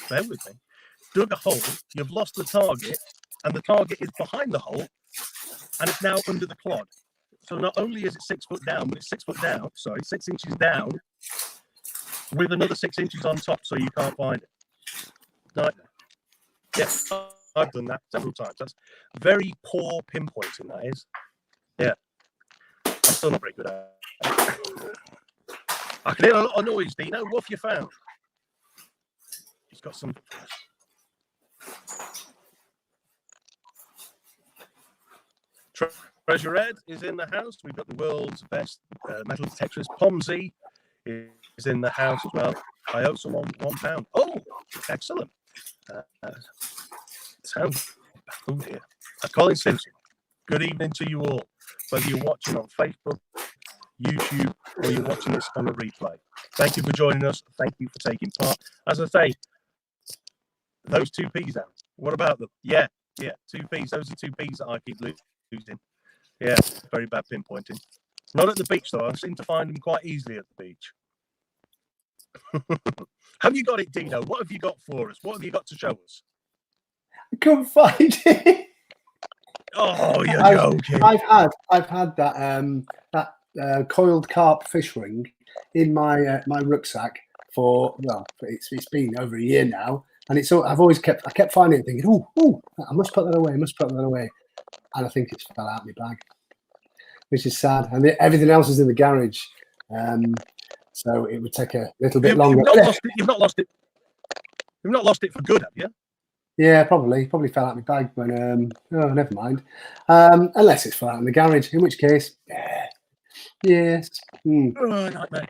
Bear with me. Dug a hole, you've lost the target, and the target is behind the hole, and it's now under the clod. So not only is it 6 foot down, but it's 6 inches down, with another 6 inches on top, so you can't find it. Nightmare. Yes, I've done that several times. That's very poor pinpointing, that is. Yeah. I'm still not very good at it. I can hear a lot of noise, Dino. What have you found? He's got some. Treasure Ed is in the house. We've got the world's best metal detectorist. Pomsey is in the house as well. I owe someone £1. Oh, excellent. Oh dear. Colin Simpson. Good evening to you all. Whether you're watching on Facebook, YouTube, or you're watching this on a replay. Thank you for joining us. Thank you for taking part. As I say, those 2 P's out. What about them? Yeah, 2 P's. Those are 2 P's that I keep losing. Yeah, very bad pinpointing. Not at the beach, though. I seem to find them quite easily at the beach. Have you got it, Dino? What have you got for us? What have you got to show us? I couldn't find it. Oh, you're joking. I've had that coiled carp fish ring in my rucksack for it's been over a year now, and I kept finding it, thinking, oh, I must put that away, and I think it's fell out of my bag, which is sad. And everything else is in the garage, so it would take a little bit longer. You've not lost it. You've not lost it for good, have you? Yeah, probably fell out of my bag when. Oh, never mind. Unless it's fell out in the garage, in which case, Yes. Oh, nightmare.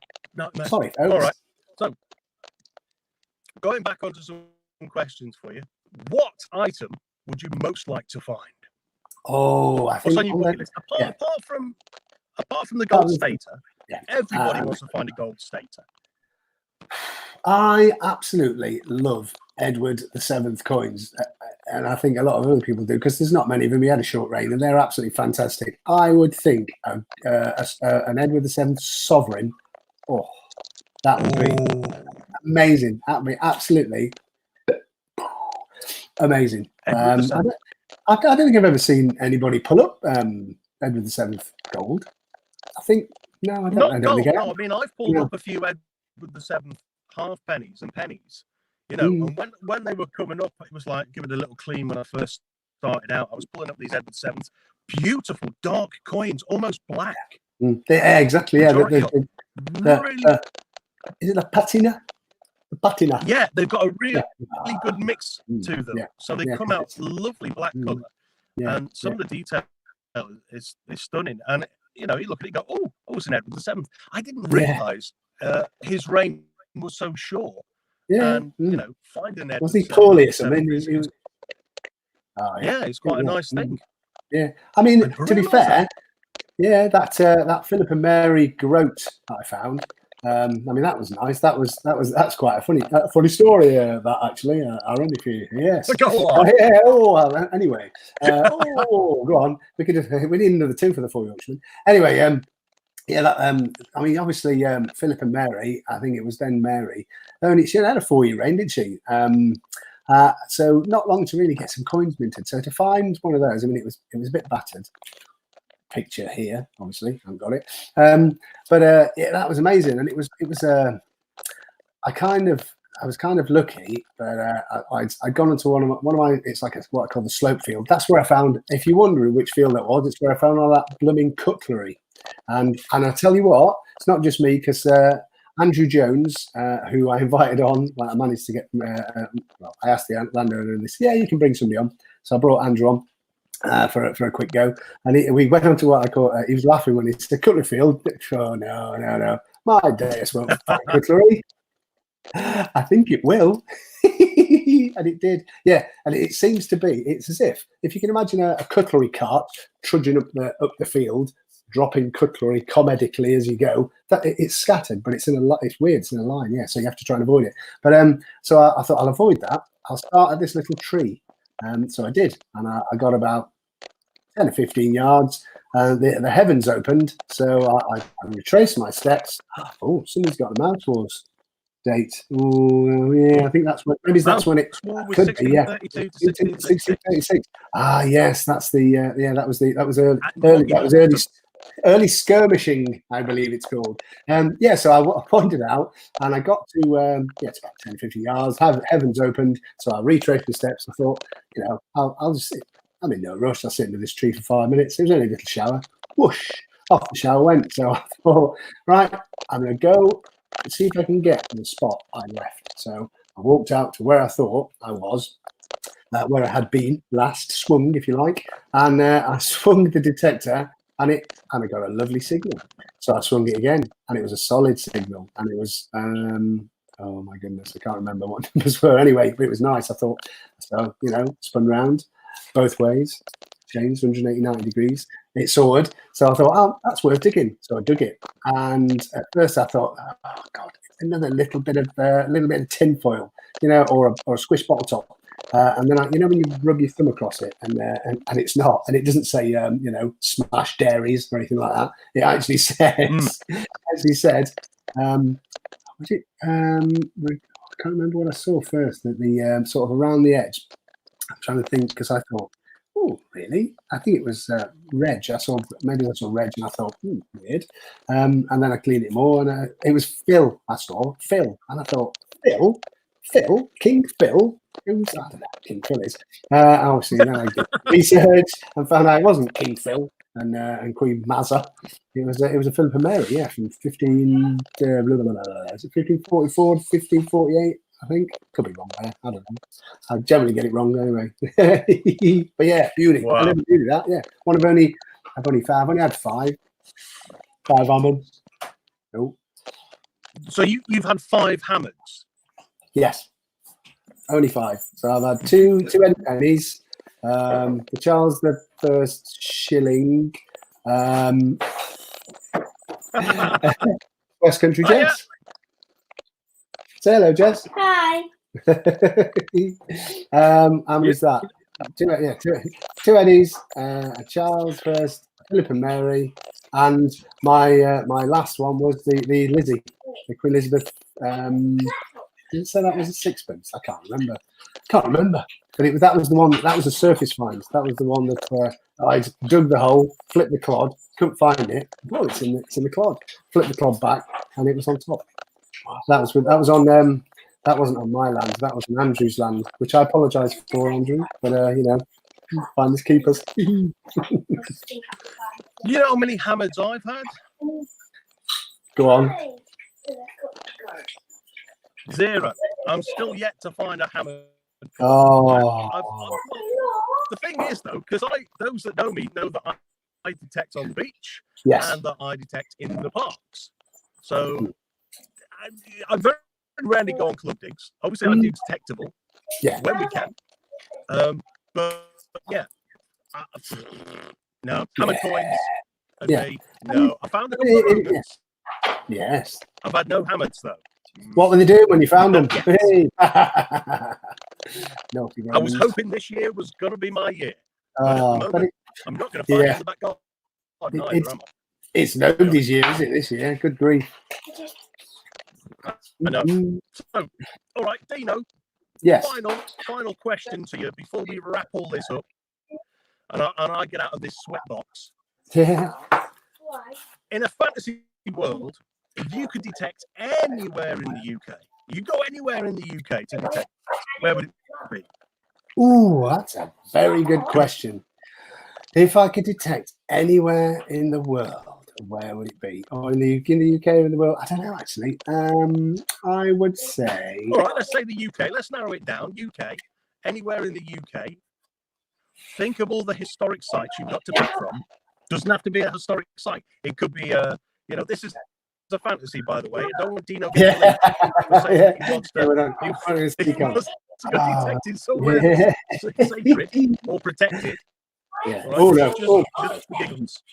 Sorry, folks. All right. So, going back onto some questions for you. What item would you most like to find? Oh, I think What's on your bucket list? Apart from the gold stater, everybody wants to find a gold stater. I absolutely love Edward VII coins, and I think a lot of other people do because there's not many of them. He had a short reign, and they're absolutely fantastic. I would think an Edward VII sovereign. Oh, that would be amazing. That would be absolutely amazing. I don't think I've ever seen anybody pull up Edward VII gold. I think no, I don't. Not gold. Think No, I mean I've pulled up a few Edward VII half pennies and pennies. You know, and when they were coming up, it was like give it a little clean when I first started out. I was pulling up these Edward VIIs, beautiful dark coins, almost black. Yeah, exactly. Yeah, Really, is it a patina? The patina. Yeah, they've got a really good mix to them. Yeah. So they come out lovely black colour, and some of the detail is stunning. And you know, you look at it, and go, oh, it's an Edward VII. I didn't realise his reign was so short. Yeah, and you know, finding Edward. Was he poorly or something? Yeah, it's quite a nice thing. Yeah, I mean, to be fair, that Philip and Mary groat that I found. I mean, that was nice. That's quite a funny story. That actually, Aaron, if you Go on. Well, anyway, go on. We need another two for the 4 Yorkshiremen. Anyway, I mean, obviously, Philip and Mary. I think it was then Mary. She had a 4-year reign, didn't she? So not long to really get some coins minted. So to find one of those, I mean, it was a bit battered. Picture here, obviously, I haven't got it. But that was amazing, and it was. I was kind of lucky, but I'd gone into one of my. It's like what I call the slope field. That's where I found. If you're wondering which field that was, it's where I found all that blooming cutlery. And I tell you what, it's not just me because Andrew Jones, who I invited on, I managed to get. I asked the landowner, and they said, "Yeah, you can bring somebody on." So I brought Andrew on. For a quick go, and we went on to what I call. He was laughing when he said cutlery field. Oh no! My days won't find cutlery. I think it will, and it did. Yeah, and it seems to be. It's as if you can imagine a cutlery cart trudging up the field, dropping cutlery comedically as you go. That it's scattered, but it's in a. It's weird. It's in a line. Yeah, so you have to try and avoid it. But so I thought I'll avoid that. I'll start at this little tree. So I did, and I got about 10 or 15 yards. The heavens opened, so I retraced my steps. Oh, somebody's got a Mouse Wars date. Oh, yeah, I think that's when. Maybe that's when it could be. Yeah, 1636. Ah, yes, that's the. That was early skirmishing, I believe it's called. So I pointed out, and I got to it's about 10, 15 yards. Heavens opened, so I retraced the steps. I thought, I'll just sit. I'm in no rush. I'll sit under this tree for 5 minutes. It was only a little shower. Whoosh, off the shower went. So I thought, right, I'm going to go and see if I can get to the spot I left. So I walked out to where I thought I was, where I had been last, swung, if you like, and I swung the detector. And I got a lovely signal. So I swung it again, and it was a solid signal. And it was, oh my goodness, I can't remember what numbers were. Anyway, but it was nice. I thought, so, spun round both ways, changed 180 degrees. It soared. So I thought, oh, that's worth digging. So I dug it. And at first I thought, oh God, another little bit of tin foil, or a squish bottle top. And then when you rub your thumb across it, and it's not, and it doesn't say smash dairies or anything like that. It actually says, was it? I can't remember what I saw first. That the sort of around the edge. I'm trying to think because I thought, oh, really? I think it was Reg. I saw Reg, and I thought, weird. And then I cleaned it more, and it was Phil. I saw Phil, and I thought, Phil, King Phil. I don't know who King Phil is. Obviously, then I did research and found out it wasn't King Phil and Queen Mazza. It was a Philip and Mary, from 1544 to 1548. I think could be wrong there. I don't know. I generally get it wrong anyway. But yeah, beauty. Wow. I never knew that. Yeah, I've only had 5. 5 almonds. Oh, So you've had 5 hammards. yes, only 5. So I've had two Eddie pennies, the Charles the First shilling, West Country Oh, yeah. Jess. Say hello, Jess. Hi. And was that two Eddies, a Charles First, Philip and Mary, and my last one was the Lizzie, the Queen Elizabeth. Didn't say that was a 6pence. I can't remember. But that was the one. That was a surface find. That was the one that I dug the hole, flipped the clod, couldn't find it. Oh, it's in the clod. Flipped the clod back, and it was on top. That was on. That wasn't on my land. That was on Andrew's land, which I apologise for, Andrew. But finders keepers. You know how many hammards I've had? Go on. 0. I'm still yet to find a hammer. Oh. The thing is, though, because those that know me know that I detect on the beach, Yes. and that I detect in the parks. So I very rarely go on club digs. Obviously, I do detectable when we can. But yeah, no hammer coins. Okay, no. I found a couple of rodents. Yes. I've had no hammards though. What were they doing when you found them? Hey. No, I was hoping this year was going to be my year. But at the moment, I'm not going to find it in the back garden. It's nobody's year, is it, this year? Good grief. I know. So, all right, Dino. Yes. Final question to you before we wrap all this up, and I get out of this sweat box. Yeah. In a fantasy world, if you could detect anywhere in the UK, you go anywhere in the UK to detect, where would it be? Ooh, that's a very good question. If I could detect anywhere in the world, where would it be? Or in the UK or in the world? I don't know, actually. I would say... All right, let's say the UK. Let's narrow it down. UK. Anywhere in the UK. Think of all the historic sites you've got to pick from. Doesn't have to be a historic site. It could be this is a fantasy, by the way. I don't want Dino getting he wants to detected somewhere sacred or protected. Yeah. Right? Oh, no. Just for giggles.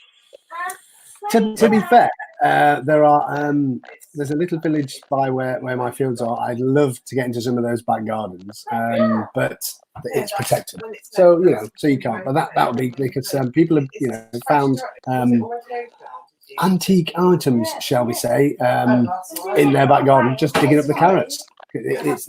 To be fair, there's a little village by where my fields are. I'd love to get into some of those back gardens, but it's protected. So you can't. But that would be because people have found antique items, shall we say, in their back garden, just digging up the carrots. It's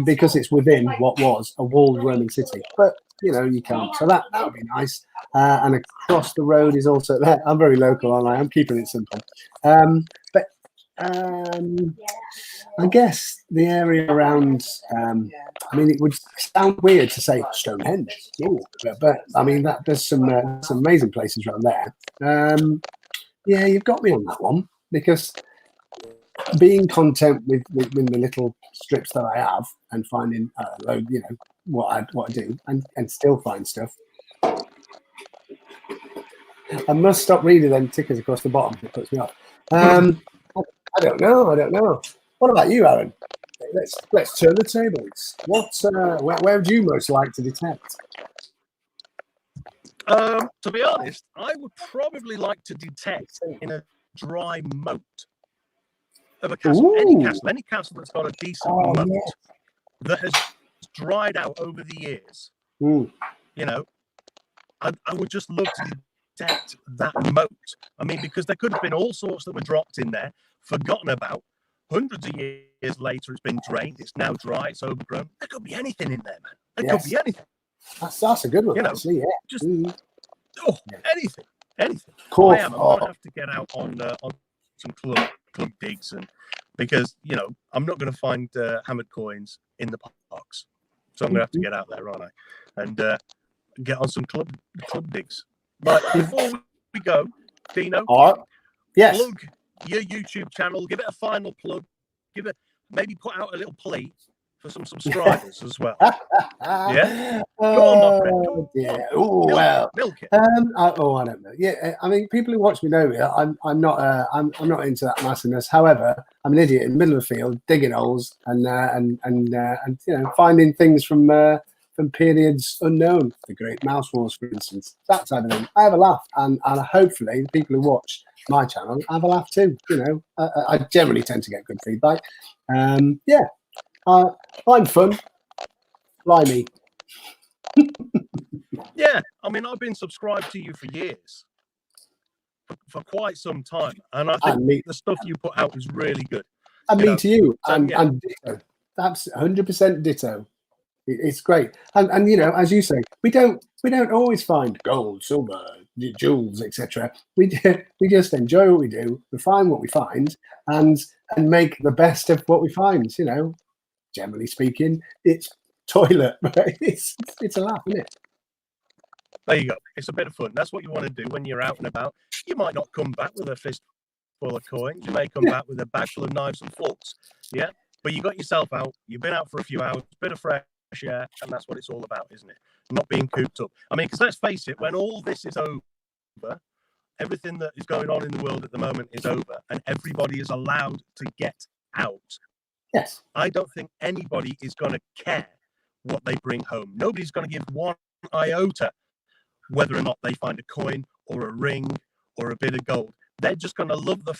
because it's within what was a walled Roman city, but you can't. So that would be nice. And across the road is also there. I'm very local, aren't I? I'm keeping it simple. But I guess the area around. It would sound weird to say Stonehenge, but I mean there's some amazing places around there. Yeah, you've got me on that one because being content with the little strips that I have and finding what I do and still find stuff. I must stop reading them tickers across the bottom. It puts me off. I don't know. What about you, Aaron? Let's turn the tables. Where would you most like to detect? To be honest, I would probably like to detect in a dry moat of a castle. Any castle that's got a decent moat that has dried out over the years. I would just love to detect that moat. I mean, because there could have been all sorts that were dropped in there, forgotten about. Hundreds of years later, it's been drained. It's now dry. It's overgrown. There could be anything in there, man. There could be anything. That's a good one, actually. Yeah. Just anything. Cool. I might have to get out on some club digs, and because I'm not going to find hammered coins in the parks, so I'm going to have to get out there, aren't I? And get on some club digs. But before we go, Dino, yes, plug your YouTube channel. Give it a final plug. Maybe put out a little plea for some subscribers as well. Yeah? Go on, my friend. Go on. Yeah. Oh well. Milk it. I don't know. Yeah, I mean, people who watch me know me. I'm not into that massiness. However, I'm an idiot in the middle of the field, digging holes and finding things from periods unknown. The Great Mouse Wars, for instance, that type of thing. I have a laugh, and hopefully the people who watch my channel have a laugh too. I generally tend to get good feedback. I'm fun. Blimey. Yeah, I mean, I've been subscribed to you for years, for quite some time, and I think the stuff you put out is really good. And me to you, so, and ditto. That's 100% ditto. It's great, and as you say, we don't always find gold, silver, jewels, etc. We just enjoy what we do, refine what we find, and make the best of what we find. Generally speaking, it's toilet, but it's a laugh, isn't it? There you go. It's a bit of fun. That's what you want to do when you're out and about. You might not come back with a fist full of coins. You may come back with a bag full of knives and forks. Yeah, but you got yourself out. You've been out for a few hours, bit of fresh air, and that's what it's all about, isn't it? Not being cooped up. I mean, because let's face it, when all this is over, everything that is going on in the world at the moment is over, and everybody is allowed to get out. Yes. I don't think anybody is going to care what they bring home. Nobody's going to give one iota whether or not they find a coin or a ring or a bit of gold. They're just going to love the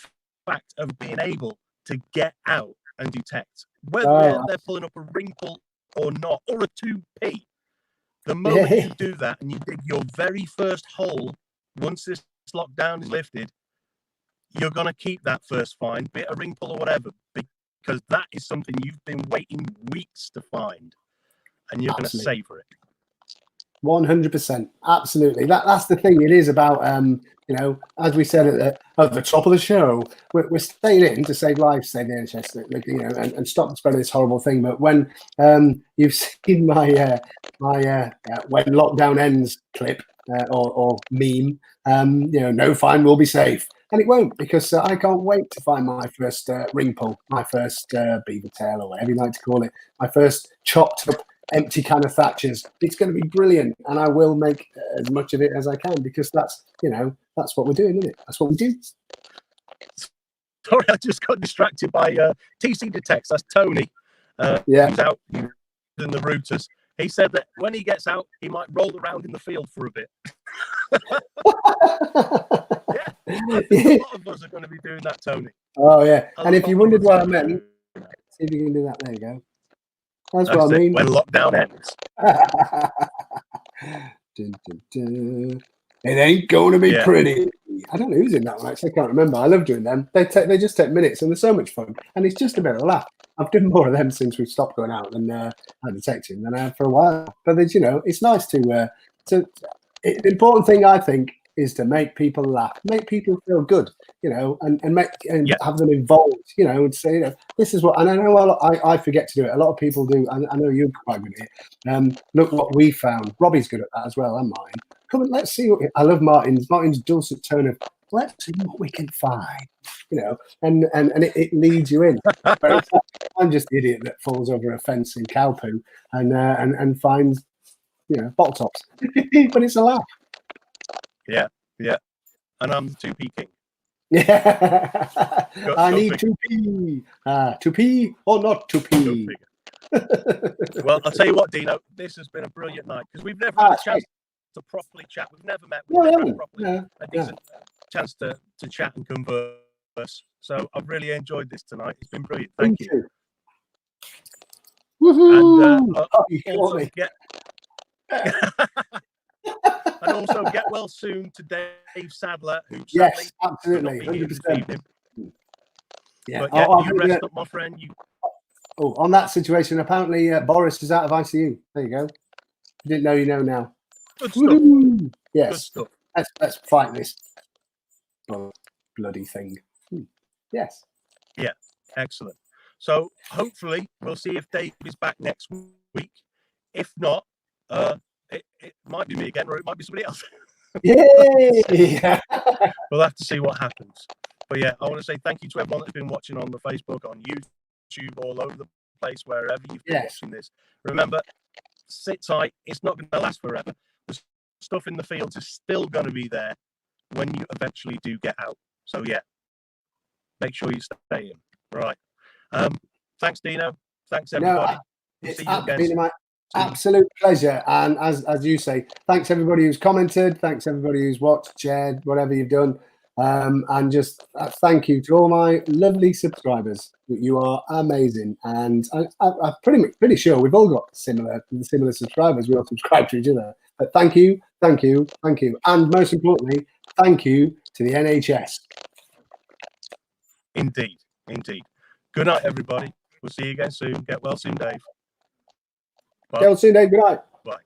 fact of being able to get out and detect. Whether they're pulling up a ring pull or not, or a 2p. The moment you do that and you dig your very first hole, once this lockdown is lifted, you're going to keep that first find, be it a ring pull or whatever, because that is something you've been waiting weeks to find, and you're going to savor it. 100%, absolutely. That's the thing. It is about as we said at the top of the show, we're staying in to save lives, save the NHS, and stop spreading this horrible thing. But when you've seen my when lockdown ends clip or meme, no fine will be safe, and it won't, because I can't wait to find my first ring pull, my first beaver tail, or whatever you like to call it, my first chopped up empty can of Thatchers. It's going to be brilliant, and I will make as much of it as I can, because that's what we're doing, isn't it? That's what we do. Sorry, I just got distracted by TC Detects. That's Tony. Who's out in the routers. He said that when he gets out, he might roll around in the field for a bit. I think a lot of us are going to be doing that, Tony. Oh yeah, and if you wondered what I meant, see if you can do that. There you go. That's what I mean. When lockdown ends. Dun, dun, dun. It ain't going to be pretty. I don't know who's in that one, actually. I can't remember. I love doing them. They just take minutes, and they're so much fun. And it's just a bit of a laugh. I've done more of them since we've stopped going out and detecting than I have for a while. But it's nice to. The important thing, I think, is to make people laugh, make people feel good, and have them involved, and say, this is what. And I know I forget to do it. A lot of people do. And I know you're quite good at it. Look what we found. Robbie's good at that as well, and mine. Come on, let's see. I love Martin's dulcet tone of, let's see what we can find, and it leads you in. But I'm just the idiot that falls over a fence in cow poo and finds, bottle tops. But it's a laugh. Yeah. And I'm the 2p king. Yeah. I need 2p. 2p or not 2p? Well, I'll tell you what, Dino, this has been a brilliant night, because we've never had a chance to properly chat. We've never met. We've never had a decent chance to chat and converse. So I've really enjoyed this tonight. It's been brilliant. Thank you. Woohoo! And also get well soon to Dave Sadler, who yes, absolutely, 100%. Yeah, but you rest up, my friend. On that situation, apparently Boris is out of ICU. There you go. You didn't know, you know now. Good stuff. Yes. Good stuff. Let's fight this bloody thing. Yes. Yeah, excellent. So hopefully we'll see if Dave is back next week. If not, it might be me again, or it might be somebody else. Yay! We'll have to see what happens. But yeah, I want to say thank you to everyone that's been watching on the Facebook, on YouTube, all over the place wherever you've been Yes. watching this. Remember, sit tight. It's not going to last forever. The stuff in the fields is still going to be there when you eventually do get out. So yeah, make sure you stay in. Right. Thanks, Dino. Thanks, everybody. No, We'll it's see you again been soon. my absolute pleasure. And as you say, thanks everybody who's commented. Thanks everybody who's watched, shared, whatever you've done. And just thank you to all my lovely subscribers. You are amazing. And I'm pretty sure we've all got similar subscribers. We all subscribe to each other. But thank you, thank you, thank you. And most importantly, thank you to the NHS. Indeed, indeed. Good night, everybody. We'll see you again soon. Get well soon, Dave. Bye. Get well soon, Dave. Good night. Bye.